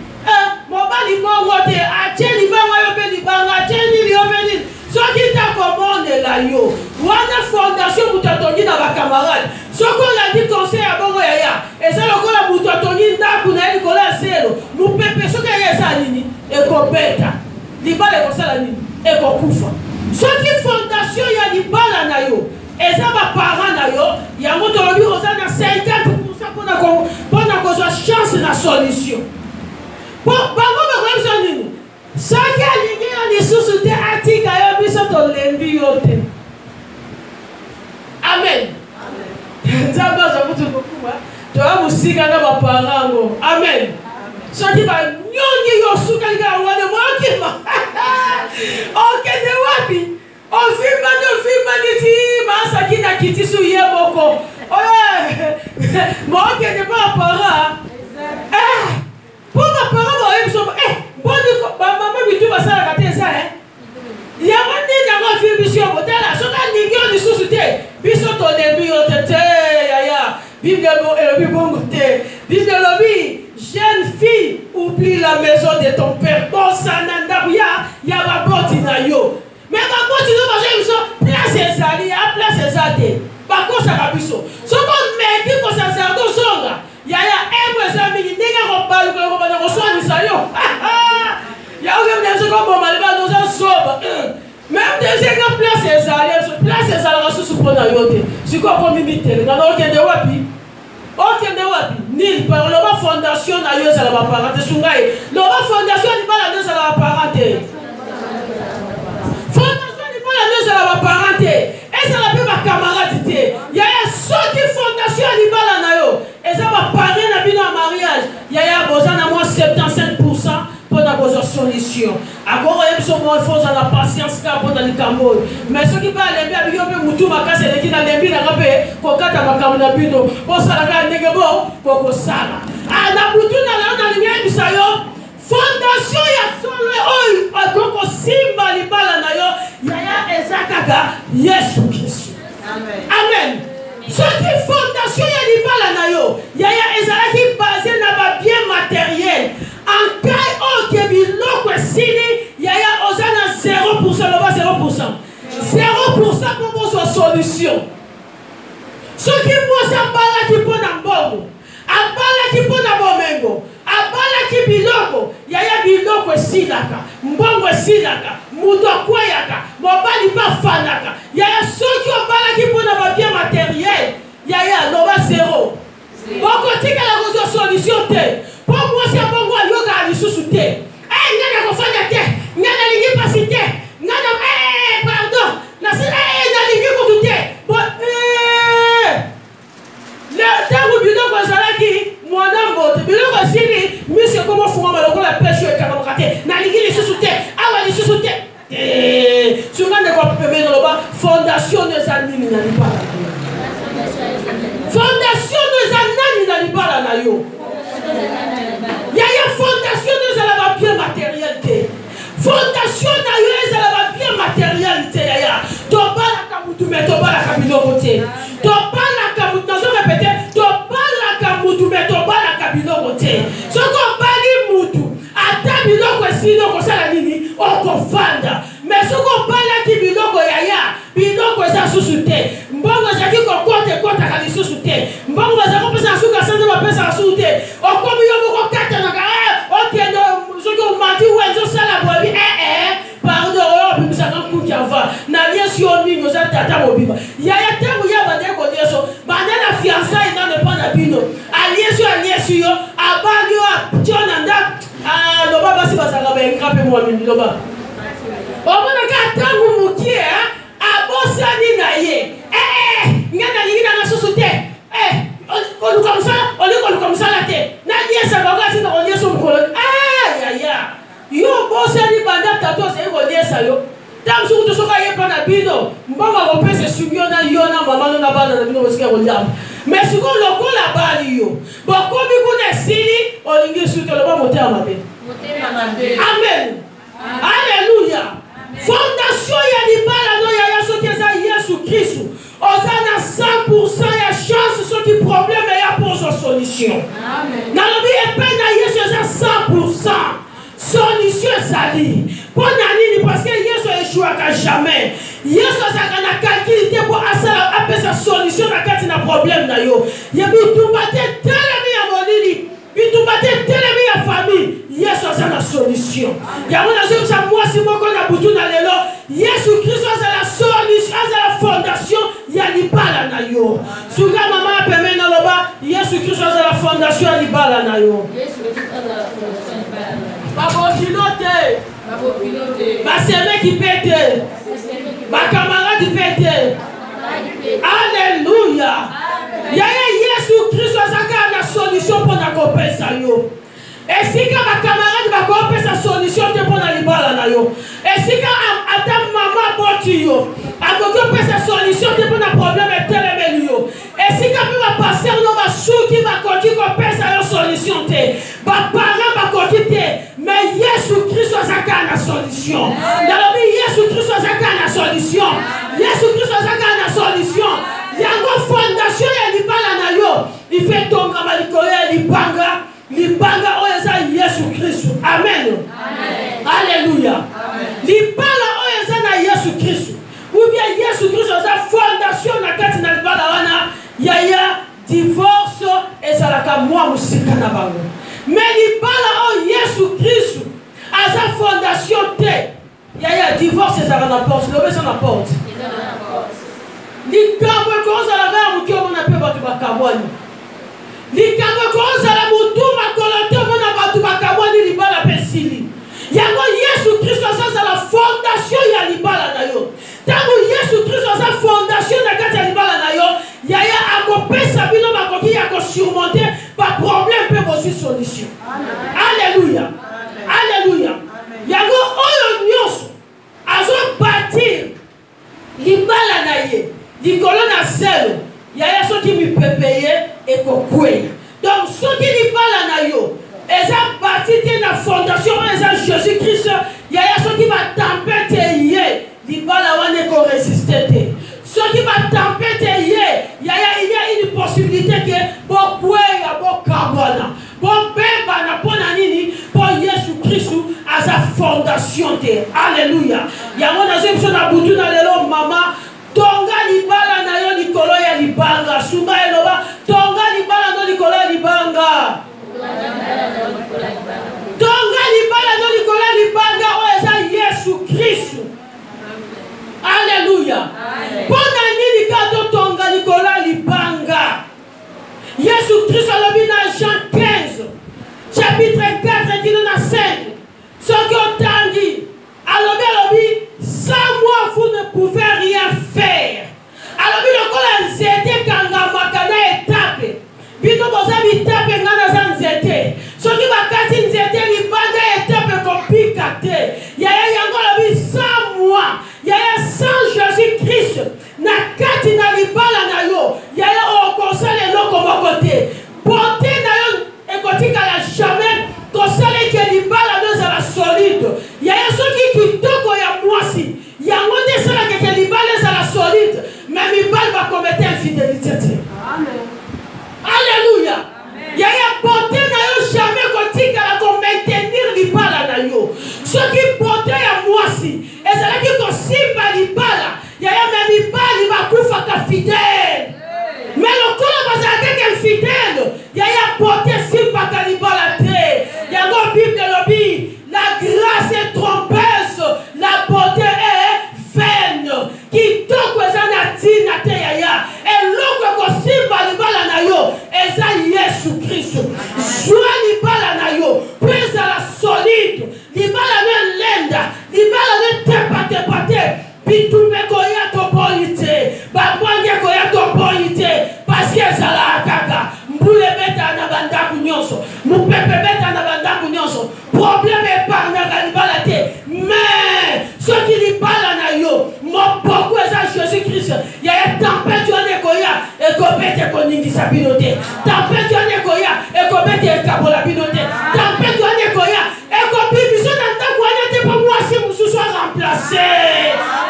mobali mongo te atie libanga yo mpe libanga atie nini yo mpe nini soki takomonela yo wana fondation moto atongi na bakamarade soki olandi conseil ya bongo yaya eza lokola moto atongi ndako na ye likolo ya zelo mopepe soki yaya eza nini ekobeta libala ekosala nini ekokufa soki fondation ya libala na yo eza bapara na yo yango tolobi oza na 50% mpona kozwa chance na solution bango bakoyebisa nini soki alingi yo lisusu te atika yo biso tolembi yo te amen nzambe aza kutu kokuma toya mosika na baparango amen soki banyongi yo sukalika wane mokima okende wapi ofimbani ti masaki na kiti su ye moko mokende pa bapara mpo bapara baoyebiso remplis la maison de ton père. Bon, ça n'a rien, il y a ma porte na yo. Mais ma porte na yo, place ezali, place ezate. Par contre, ça va biso. Ce qu'on met qui pour sacerdoce songa. Il y a un ezami qui n'est pas balu que on va recevoir du sayo. Il y a aucun des gens comme malba dans un sobe. Même des gens place ezali, place ezali sous pour na yote. C'est quoi comme limite? Dans aucun de wapi. Aucun de wapi. Ni par la fondation na yo ça va parenté sungai. La fondation ni pas la deux ça va parenté. Fondation ni pas la deux ça va parenté. Et ça la peut ma camarade. Il y a ceux qui fondation ni pas la na yo. Et ça va parler na bino en mariage. Il y a besoin à moi 75% pour la solution. Encore il faut la patience pour dans le Cameroun. Mais ceux qui parlent bien ils ont mutu makase les qui na lembi na kape ko kata makamuna bino. Pour ça la ngebo ko sala. Ah na mutu na linya bisayo. Fondation ya solo oy akoko simba libala na yo yaya ezakaka Yesu Kristo. Amen. Amen. Ce qui fondation ya libala na yo yaya ezalaki basé na ba bien matériel. En cas où ke biloko esili yaya ozana 0% loba 0%. 0% pour votre solution. Ce qui vous abala qui pour na mbongo, abala qui pour na bomengo. Abala ki biloko yaya biloko esilaka mbongo esilaka mutu akweyaka mobali bafanaka yaya soki obala ki mpona babien matériel yaya loba 0 bokotikala kozwa solution te po mwasi ya bongo ayokaka lisusu te ngana kofanya te ngana lingi pasi te ngana pardon nalingi kutu te ntango biloko ezalaki mwana mbote biloko esili mise komo fungama lokola pesho ekangamaka te nalingi lisusu te awa lisusu te sunga ndeko pembeni loba fondation eza nini na libala fondation eza nani na libala na yo yaya fondation ezalaka bien matériel te fondation na yo ezalaka bien matériel te yaya tobalaka mutu me tobalaka biloko te tobalaka mutu nazo répéter tobalaka mutu me tobalaka biloko te soko obali mutu ata biloko esili okosala nini okofanda mais soko obalaki biloko yaya biloko eza susu te mbongo ezalaki kokota ekotaka lisusu te mbongo bazalaki kopesa na suka sanze bapesaka susu te okomi yo moko katanaka okende soki omati wenze osala boyebi pardon oyo obimisaka nkuki ava na liesi yo nini oza tata mobima yaya ntango ya bande kolieso bande na fiançai nano epa na bino aliesi yo abali yo atio na ndako loba basi bazalaka baengra mpe mwamini loba omonaka ntango mokie abosani na ye nga nalingi nanga susu te koluka mosala olingi koluka mosala te naliesaka okasinga kolieso mokolo yaya yo bosani banda tato ozali koliesa yo ntango soki tosoki ayepa na bino mbongo akopesa esungi yo na yo na mama no na bana na bino bosika koliama mais sikoyo lokola bali yo bokomi kuna esili olingi suki oloba motema te amen alleluya fondation ya libala no yaya soki eza Yesu Kristu oza na 100% ya chance soki problème eya pozo solution nalobi epai na Yesu eza 100% solution ezali mpo na nini parce que Yesu eshuaka jamais Yesu azalaka na calcul te mpo asala apesa solution na kati na problème na yo ya bitumba te telemi ya molili bitumba te telemi ya famille Yesu aza na solution yango nazoyebisa mwasi moko na butu na lelo Yesu Kristo azala solution azala fondation ya libala na yo suka mama apemeni naloba Yesu Kristo azala fondation ya libala na yo babokilo te baseme ki pe te bacamarade pe te alleluya yaya Yesu Kristo azaka na solution mpona kopesa yo esika bacamarade bakopesa solution te mpona libala na yo esika ata mama boti yo akoki opesa solution te mpona problème etelemeli yo esika mpe bapaster no basuki bakoki kopesa yo solution te baparent bakoki te mais Yesu Kristo azaka na solution nalobi Yesu Kristo azaka na solution Yesu Kristo azaka na solution yango fondation ya libala na yo ife tongama likolo ya libanga oyo eza Yesu Kristo divorce ezala na porte lobe eza na porte likambo ekozala kaka moke omona mpe bato bakabwani likambo ekozala motu makolo te omona bato bakabwani libala mpe sili yango Yesu Kristo azala fondation ya libala na yo ntango Yesu Kristo aza fondation na kati ya libala na yo yaya akopesa bino bakoki ya kosurmonte baproblème mpe bozwi solution. Alléluia. Alléluia. Yango oyo nyonso azobâtir libala na ye likolo na zelo yaya soki mipepe ye ekokweya. Donc soki libala na yo eza bâti te na fondation oyo eza Jésus Christ yaya soki batempete ye libala wana ekoresiste te. Soki batempete ye yaya il y a une possibilité que bokweya bokabwana bombembana mpona nini mpo Yesu Kristu aza fondation te. Alléluia. Yango nazwi biso na butu na lelo mama tonga libala na yo likolo ya libanga sunga eloba tonga libala no likolo ya libanga tonga libala no likolo ya libanga oyo eza Yesu Kristu. Alléluia. Mpona nini ka totonga likolo ya libanga Yesu Kristu alobi na Jean 15 chapitre 4 kino na 5 soki otangi alobi sans moi vous ne pouvez rien faire. Alobi lokola nzete kangamaka na etape bino boza bitape nga naza nzete soki bakati nzete libanda etape kopika te yaya yango alobi sans moi yaya sans Jésus Christ na kati na libala na yo yaya okosala eloko moko te bonté na yo ekotikala jamais kosala ke libala no ezala solide yaya soki kitoko ya mwasi yango nde esalaka ke libala ezala solide mais mibali bakomete infidélité te. Alléluia. Yaya bonté na yo jamais kotikala komaintenir libala na yo soki bonté ya mwasi ezalaki kosimba libala yaya me mibali bakufaka fidèle mais lokola bazalaki infidèle yaya bonté simbaka libala te. Yango Bible lobi la grâce est trompeuse, la beauté est vaine. Kitoko eza na tina te yaya eloko kosimba libala na yo eza Yesu Kristo. Joa libala na yo po ezala solide libala no lenda libala no tepa te bitumbe koya toboyi te babwange koya toboyi te parce que ezala kaka mbule beta na bandaku nyonso mupepe beta na bandaku nyonso problème epargnaka libala te mais soki libala na yo mopoko eza Jésus Christ yaya tempete wana ekoya ekobete koningisa bino te tempete wana ekoya ekobete ekabola bino te tempete wana ekoya ekobimisa na ndako wana te po mwasi mosusu aremplace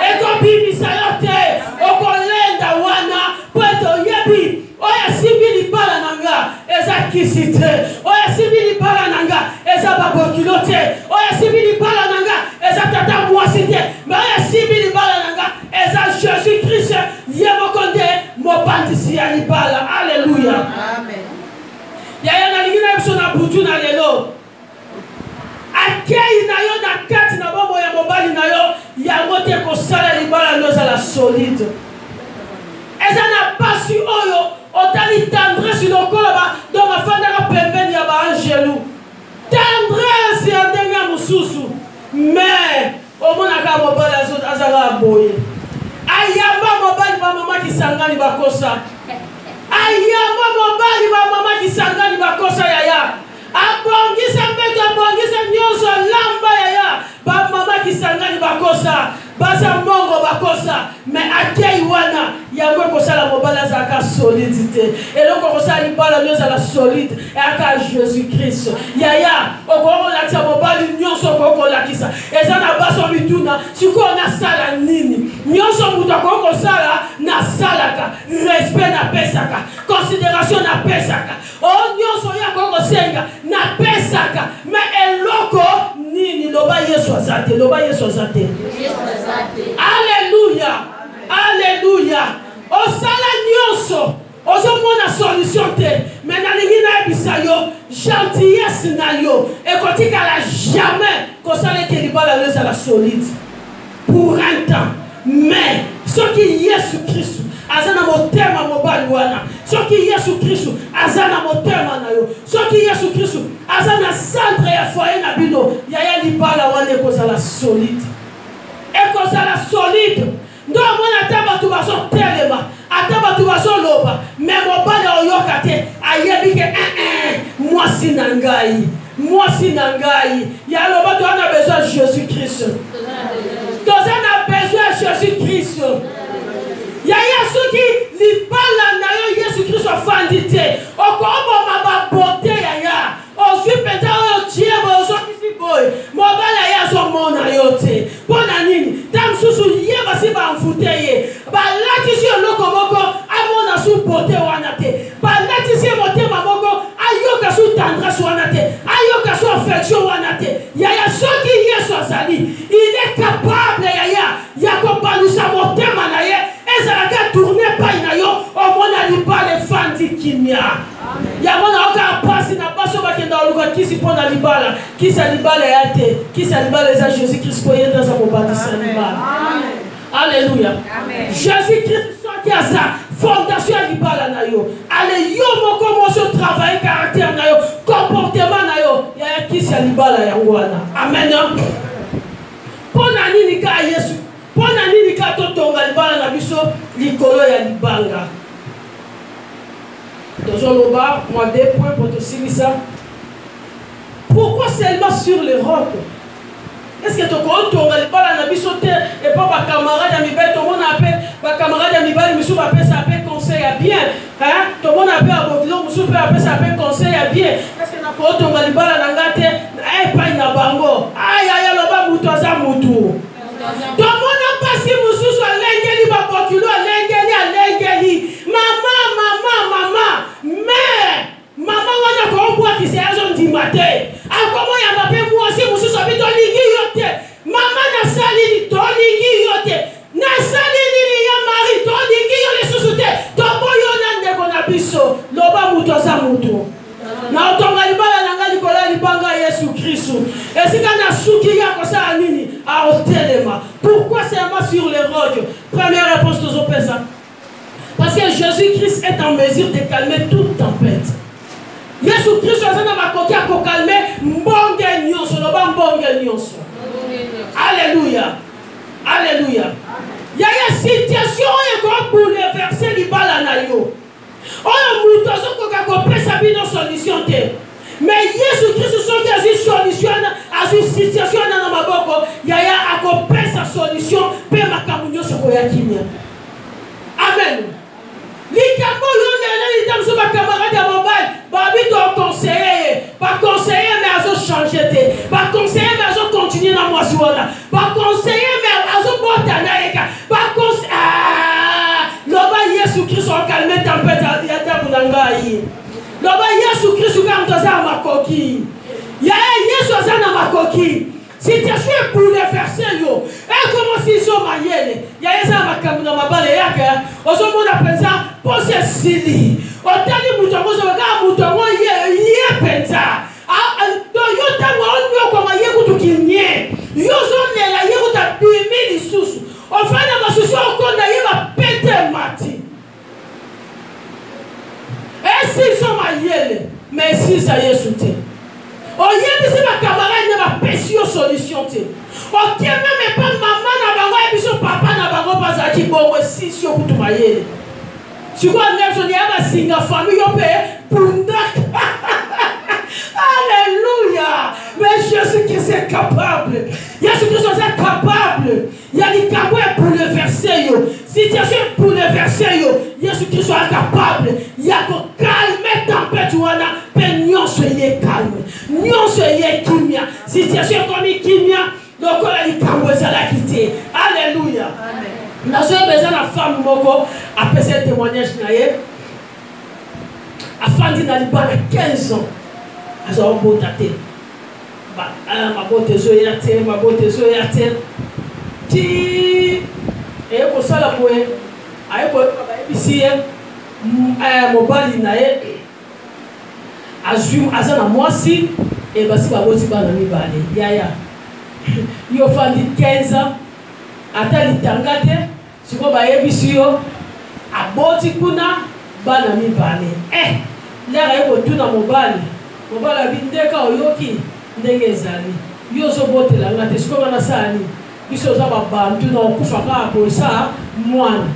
ekobimisa yo te okolenda wana po ete oyebi oyo simbi libala na nga eza kisi te oyo simbi libala na nga eza babokilo te oyo simbi libala na nga eza tata mwasi te me oyo simbi libala na nga eza Jésus Christ ye moko nde mobandisi ya libala. Alléluia. Amen. Yaya nalingi na biso na butu na lelo akei na yo na kati na bomoi ya mobali na yo yango te kosala libala no ezala solide eza na pasi oyo otali tendresse lokola donc afandaka pembeni ya baangelu tendresse ya ndenge ya mosusu mais omonaka mobali azalaka boye ayamba mobali bamama kisangani bakosa ayamba mobali bamama kisangani bakosa yaya abongisa mbeto abongisa nyonso lamba yaya bamama kisangani bakosa baza mongo bakosa mais akei wana yango ekosala mobali azalaka solide te eloko kosala libala nyo ezala solide eyaka Jésus Christ yaya okokolakisa mobali nyonso okokolakisa eza na baso mituna sikoyo nasala nini nyonso moto akokosala nasalaka respect napesaka considération napesaka o nyonso oyo akokosenga napesaka mais eloko nini loba Yesu aza te loba Yesu aza te. Alléluia. Alléluia. Osala nyonso ozomona solution te mais nalingi nayebisa yo gentillesse na yo ekotikala jamais kosala ete libala no ezala solide pour un temps. Mais ce qui est Jésus Christ, azana motema mobali wana. Ce qui est Jésus Christ, azana motema na yo. Ce qui est Jésus Christ, azana centre ya foyer na bino. Yaya libala wana ekozala solide. Ekozala solide. Ndo mwana taba tu baso telema. Ataba tu baso loba. Mais mobali oyoka te. Ayebi ke moi si nangai. Moi si nangai. Ya loba tu ana besoin de Jésus Christ. Tu as besoin de Jésus Christ. Yaya soki libala na yo Jésus Christ ofandite. Okomo mama bote yaya. Osu peta o chiemo so kisi boy. Mobala ya so mona yote. Pona nini? Tam susu yeba si ba mfuteye. Ba lati si oloko moko amona su bote wanate. Ba lati si motema moko ayoka su tendresse wanate. Ayoka su affection wanate. Yaya soki Yesu azali. Il est capable yaya. Yakopalusa motema na ye. Ezalaka tourner pa ina yo. Omona libale fandi kimia. Yamona oka pasi na baso bakenda oluka kisi pona libala. Kisa libala yate. Kisa libala za Jésus Christ pour yenda za mobadisa libala. Amen. Alléluia. Amen. Jésus Christ qui a sa fondation libala na yo. Ale yo moko moso travail caractère na yo, comportement na yo. Ya kisa libala ya wana. Amen. Pona nini ka Yesu. Pona nini ka totonga libala na biso likolo ya libanga. Dans le bas, moi 2 points pour te signer ça. Pourquoi seulement sur les rocs? Est-ce que tu comptes ton libala na biso te et pas ma camarade ami bête tout le monde appelle ma camarade ami bête monsieur appelle ça appelle conseil à bien hein tout le monde appelle à botilo monsieur appelle ça appelle conseil à bien est-ce que na compte ton libala na ngate eh pas ina bango aïe aïe loba mutu za mutu tout le monde a passé monsieur sur l'engeli ba botilo l'engeli mama mais maman wana ko bois qui c'est un du matin a comment ya papé moi aussi monsieur so bito lingi yote maman na sali to lingi yote na sali ni ya mari to lingi yo le susute to boyo na ndeko na biso loba mutu za mutu na otonga libala na ngali kola libanga Yesu Christ esika na suki ya kosa nini a otelema pourquoi seulement sur les rocs? Première réponse aux opesa parce que Jésus-Christ est en mesure de calmer toute tempête. Jésus Christ est en mesure de calmer mbonge nyonso, loba mbonge nyonso. Alléluia. Alléluia. Il y a une situation qui est bouleversée libala na yo. Oyo muto azokoka kopesa bino solution te. Mais Jésus Christ soki azi solution azi situation na maboko yaya akopesa solution pe makambo nyonso koya kimia. Amen. Likambo yo lele itamso ba camarade ya mobile ba bito conseiller ba conseiller mais azo changer te ba conseiller mais azo continuer na mwasi wana ba conseiller mais azo bota na eka ba conseiller loba Yesu Christ o calmer tempête ya tabu na ngai loba Yesu Christ ka mtoza makoki ya Yesu azana makoki situation est bouleversée yo et comment si so mayele ya eza makambo na mabale yake ozomona penza pose sili otali mutongo zo ka mutongo ye penza to yo tango onyo kwa mayeku tukinye yo zonela yeku ta 2000 susu ofana masusu okonda yeba pete mati et si so mayele mais si ça Yesu te oyebi si ma camarade ne va pesio solution te ok même pas maman na bango et biso papa na bango bazaki bongo si sio kutu mayele siko nezo ni aba singa famille yo pe pundak alléluia mais Jésus qui est capable Jésus qui est capable il y a des camarades bouleversés yo situation bouleversée yo Jésus qui soit capable il y a que calmer tempête wana pe nyonso ye calme nyonso ye kimia situation comme kimia donc on dit kambo ezala kité alléluia amen nazo besoin na femme moko après ce témoignage na ye afandi na libala 15 ans azo botate ba ma bote zo ya te ti e ko sala poe ay ko ici mobali na ye azum azana mwasi e basi baboti bana mibale yaya yo fandi 15 ans ata litanga te siko bayebisi yo aboti kuna bana mibale lera ye kotuna mobali abi ndeka oyoki ndenge ezali yo ozobotelanga te siko nga nasala biso oza babantu na okufa kaka kosa mwana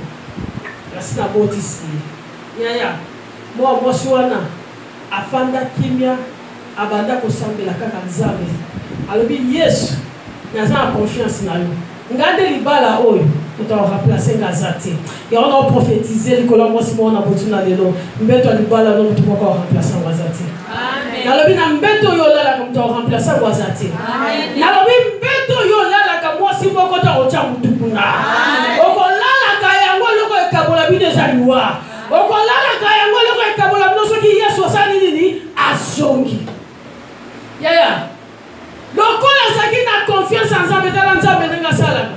kasi nabotisi yaya mwa mwasi wana afanda kimia abanda kosambela kaka nzambe alobi yesu naza na confiance na yo ngande libala oyo totaoremplace nga aza te yango na oprofetize likolo mwasi moko na botuna lelo mbeto ya libala no motu moko aoremplace ngo aza te nalobi na mbeto oyo olalaka moto aoremplace ngo aza te nalobi mbeto oyo olalaka mwasi moko ta otya motu kuna okolalaka yango loko ekabola bino eza liwa okolalaka yango loko ekabola bino soki yesu asali nini azongi yaya lokola azalaki na confiance en nzambe tala nzambe ndenge asalaka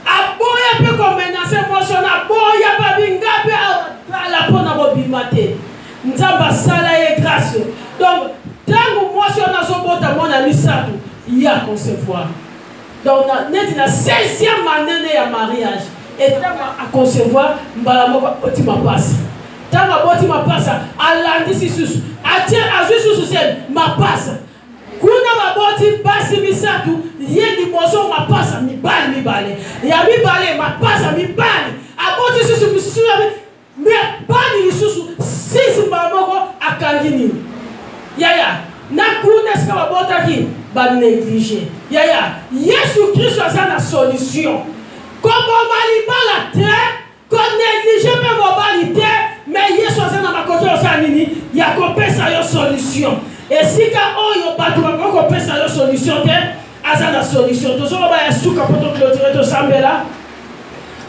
aboya mpe komenase mwasi wana aboya mpe abinga mpe ala mpo na kobima te nzambe asala ye grâce donc ntango mwasi wana azobota mwana misato ye aconcevoir donc neti na 16e année ya mariage etango aconcevoir mbala moko oti mapasa ntango aboti mapasa alandisi susu azwi susu se mapasa kuna baboti basi misatu ye liboso mapasa mibale ya mibale mapasa mibale aboti susu misura me bani lisusu sisi moko akangi nini yaya na kuna sika babotaki ba négliger yaya Yesu Kristo aza na solution koboma libala te ko négliger pe mobali te mais Yesu aza na makoto osa nini ya kopesa yo solution esika oyo bato bakokopesa yo solution te aza na solution tozoloba ya suka po toclôturer tosambela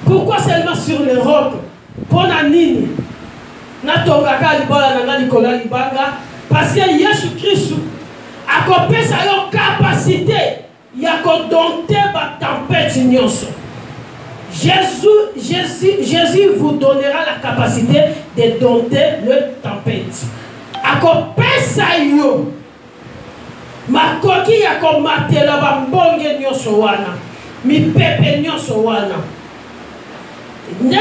pourquoi seulement sur les rocs mpona nini natongaka libala na nga likolo ya libanga parce que Yesu Kristu akopesa yo capacité ya kodompter batempête nyonso. Jésus vous donnera la capacité de dompter le tempête. Akopesa yo makoki ya komatela bambonge nyonso wana mipepe nyonso wana. Il y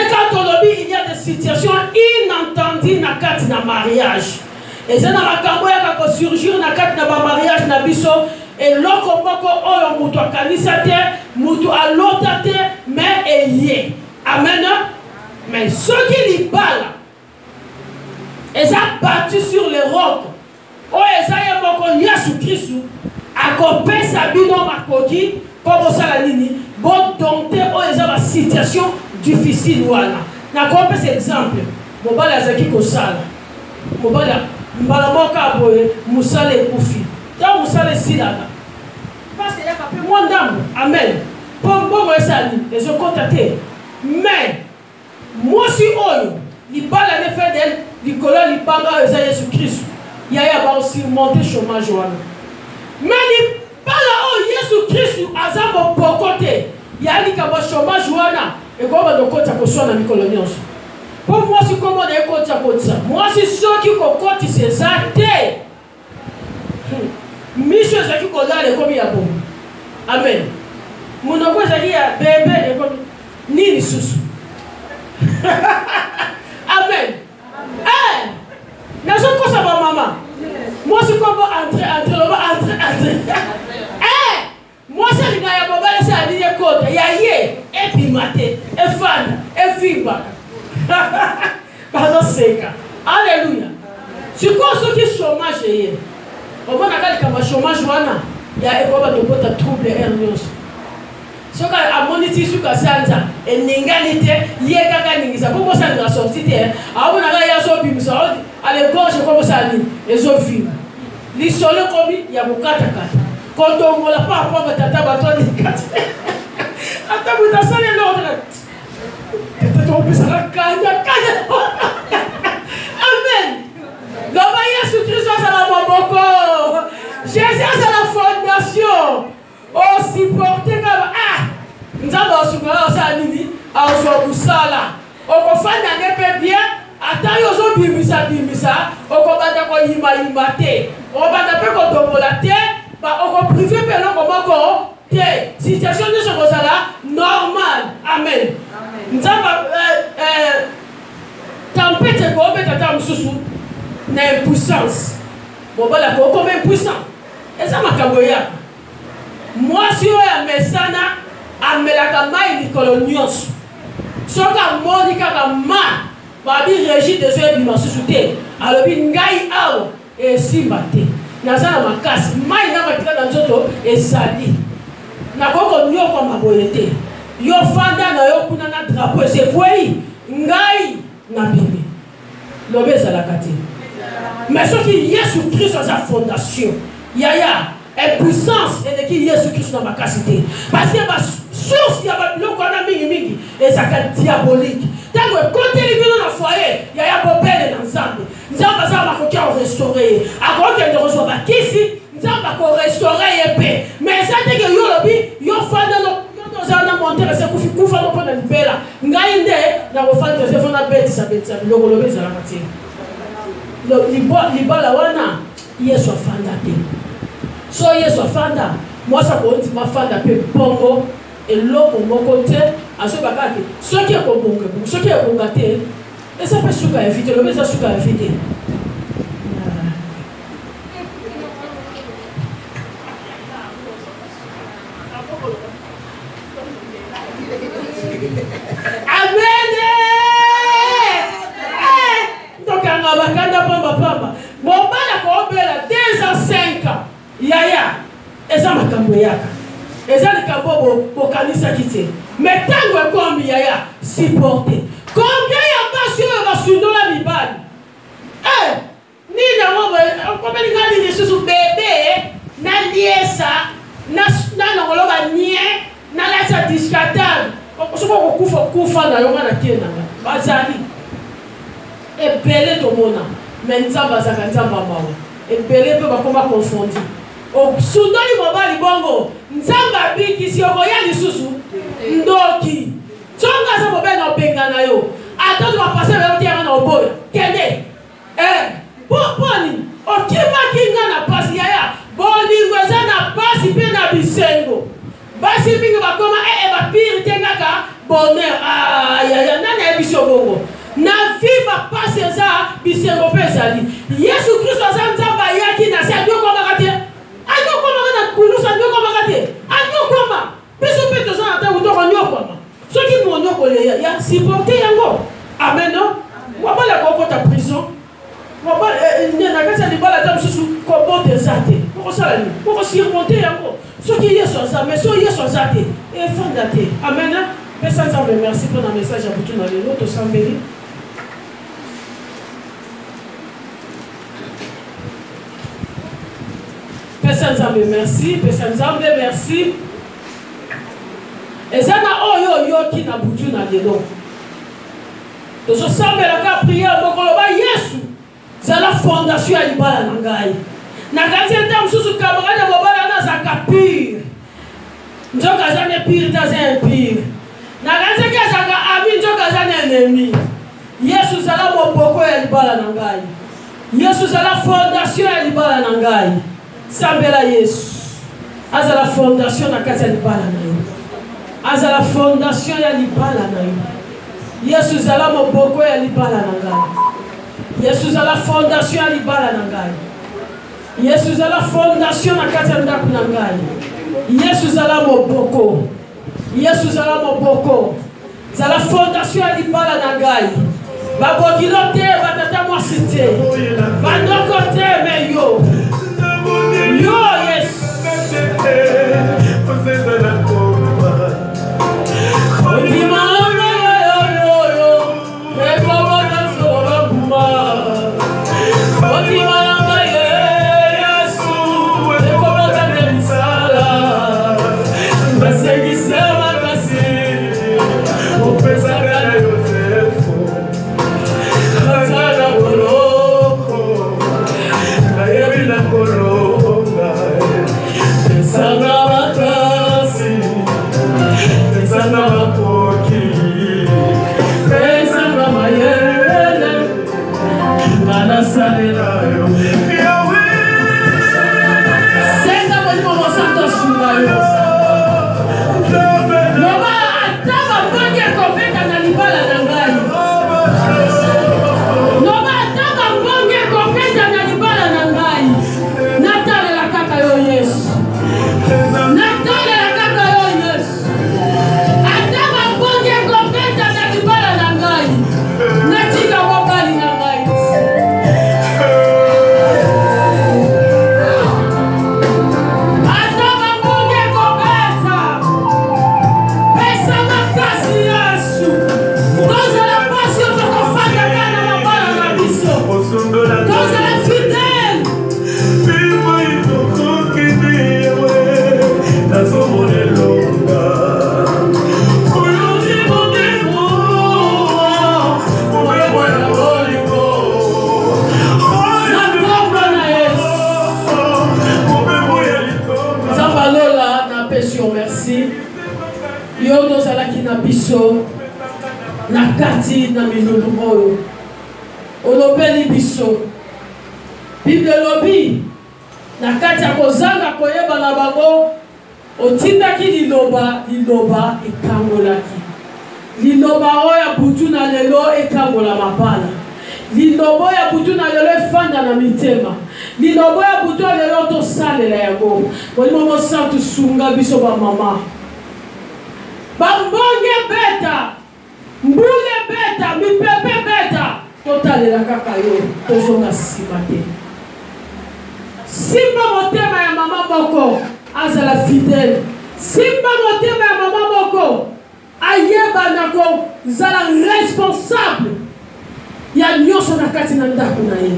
a des situations inattendues na kati na mariage. Et ça na makambo ya ko surgir na kati na ba mariage na biso et loko moko oyo mutu akanisa te, mutu alota te, mais eye. Amen. Mais ceux qui libala ils ont battu sur les rocs. Oh, ils ont Yesu Kristu akopesa bino makoki pour osala nini bon dompter oh ils ont la situation difficile wana. Na kopesa cet exemple. Mobala azaki kosala. Mobala mbala moka boye musale kufi. Ta musale silaka. Parce que yaka pe mondambo. Amen. Pombo esali les ont contacté. Mais moi si oyo libala ne fait d'elle Nicolas Lipanga et Jésus Christ. Il y a aussi monté chômage. Mais Lipala oh Jésus Christ a zabo pokote. Il y a dit qu'il y a chômage et comment on compte à cause de Nicolas. Pour moi c'est comment on compte à cause ça. Moi c'est ceux qui comptent c'est ça. Mission c'est qui compte là comme il y a bon. Amen. Mon oncle c'est qui a bébé et comme ni ni sous. Amen. Eh! Mais je pense à ma maman. Moi, c'est comme entrer. Eh! Moi, c'est le gars qui a dit qu'il y a côté. Il y a yé, et puis maté, et fan, et fimba. Pardon, c'est ça. Alléluia. C'est quoi ce qui est chômage? Au moins, quand il y a chômage, il y a un trouble hernios. Ce qui a monité sur la sanza et n'inganité, il y a quelqu'un qui a commencé à sortir. Alors, on a eu un zombie, à l'époque, je commence à dire, les zombies. Les sols comme il y a beaucoup de kata. Quand on ne l'a pas, on va tata bateau de kata. Attends, vous avez salé l'ordre. Peut-être on peut s'en kanya. Amen. Là-bas, Jésus Christ a la maboko. Jésus a la fondation. Oh, supporter comme nous avons souvent ça nini à Oswabusala. Au confana n'est pas bien. Attends, ils ont bimisa. Au combat ko yima te. On va taper ko tombola te. Ba au privé pelo comment ko te. Situation de ce là normal. Amen. Nzamba tempête ko beta ta mususu na impuissance. Bon bala ko comme impuissant. Eza makambo ya. Moi si o ya mesana amelaka mai likolo nyonso. Soka moni kaka ma babi régie de ce bimasusu te. Alobi ngai awo e simbate. Nazana makasi mai na matika na nzoto ezali. Na koko nyoko maboyete. Yo fanda na yo kuna na drapeau c'est foi ngai na bibi. Lobeza la kati. Mais ce qui Yesu Christ a sa fondation. Yaya impuissance et qui Yesu Christ na makasité. Parce que ma source ya ba biloko na mingi et ça diabolique. Tango côté libino na foyer yaya bobele na nzambe. Nzamba za makoki a restaurer. Akoki de reçoit kisi nzamba ko restaurer épée. Mais ça te que yo lobi yo fanda no zana monter se kufa no pona libela. Ngai nde na ko fanda se fona betisa biloko lobeza la kati. Libala wana Yesu afanda te. So Yesu afanda moi ça ko ma fanda pe bongo eloko moko te aso bakaki soki ekobonga soki ekobonga te esa pe suka éviter le mesa suka éviter. Amen. Donc on va kanda pamba bon bana ko bela 2 ans 5 ans yaya eza makambo yaka eza likambo bokanisa kite mais tango ekombi yaya supporter combien ya basi oyo basundola mibali nini yango komeli ngai nini susu bebe na liesa na nongoloba nie na lasa discatal soki okufa na yonga na tie nanga bazali ebele tomona mais nzambe azaka nzambe amawa ebele mpe bakoma confondi osundoli mobali bongo nzambe abikisi okoya lisusu ndoki songa aza mobali na obenga na yo atoto bapase beotianga na oboya kende poni okimaki nga na pasi yaya bolingo eza na pasi mpe na bisengo basi mingi bakoma bapiri te ngaka bonheur yaya nani ayebisi bongo na vie bapasi eza bisengo mpe ezali Yesu Kristo aza nzambe ayaki na se adiokomaka te adiokomaka na kulusa adiokomaka te adiokoma biso mpe toza na ntango tokonyokoma soki monyokole ya supporte yango amen wabala kokota prison na kati ya libala ta mosusu kobota eza te okosala nini okosirmonte yango soki Yesu aza mais so Yesu aza te efanda te amen pesa nzambe merci mpona message ya butu na lelo tosambeli pesa nzambe merci pesa nzambe merci eza na oyo oyoki na butu na lelo tozosambelaka priere mokoloba Yesu zala fondation ya libala na ngai na kanzi ata mosusu camarade ya mobala na azalaka pire nzoka aza ne pire te aza impire na kanzi eke azalaka ami nzoka aza na ennemi Yesu zala moboko ya libala na ngai Yesu zala fondation ya libala na ngai sambela Yesu azala fondation na kati ya libala na yo azala fondation ya libala na yo Yesu zala moboko ya libala na ngai Yesu zala fondation ya libala na ngai Yesu zala fondation na kati ya ndako na ngai Yesu zala moboko Yesu zala moboko zala fondation ya libala na ngai babokilo te batata mwasi te bandoko te me yo Yesu Sana napesi yo merci yo tozalaki na biso na kati na milulu oyo olobeli biso Bible lobi na kati ya kozanga koyeba na bango otindaki liloba ekangolaki liloba oyo butu na lelo ekangola mapala liloba ya butu na lelo efanda na mitema liloba ya butu na lelo tosalela yango molimo mosantu sunga biso bamama bambonge beta mbule beta mipepe beta totalela kaka yo tozonga nsima te simba motema ya mama moko azala fidèle simba motema ya mama moko ayeba nako zala responsable ya nyonso na kati na ndako na ye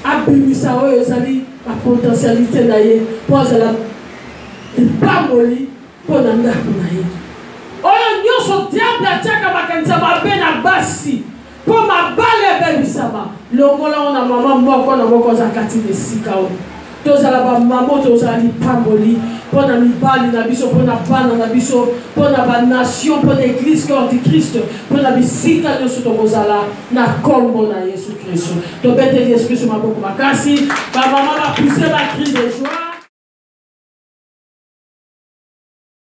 abimisa oyo ezali bapotentialité na ye mpo azala lipamboli mpo na ndako na ye oyo nyonso diable atiaka makanisa mabe na basi mpo mabale ebebisama longola ona mama moko na moko aza kati na esika oyo tozala bamama tozala lipamboli mpo na mibali na biso mpo na bana na biso mpo na banation mpo na église corps du Christ mpo na bisika nyonso tokozala na kombo na Yesu Kristo tobeteli esprit so maboko makasi bamama bapuse bakri de joie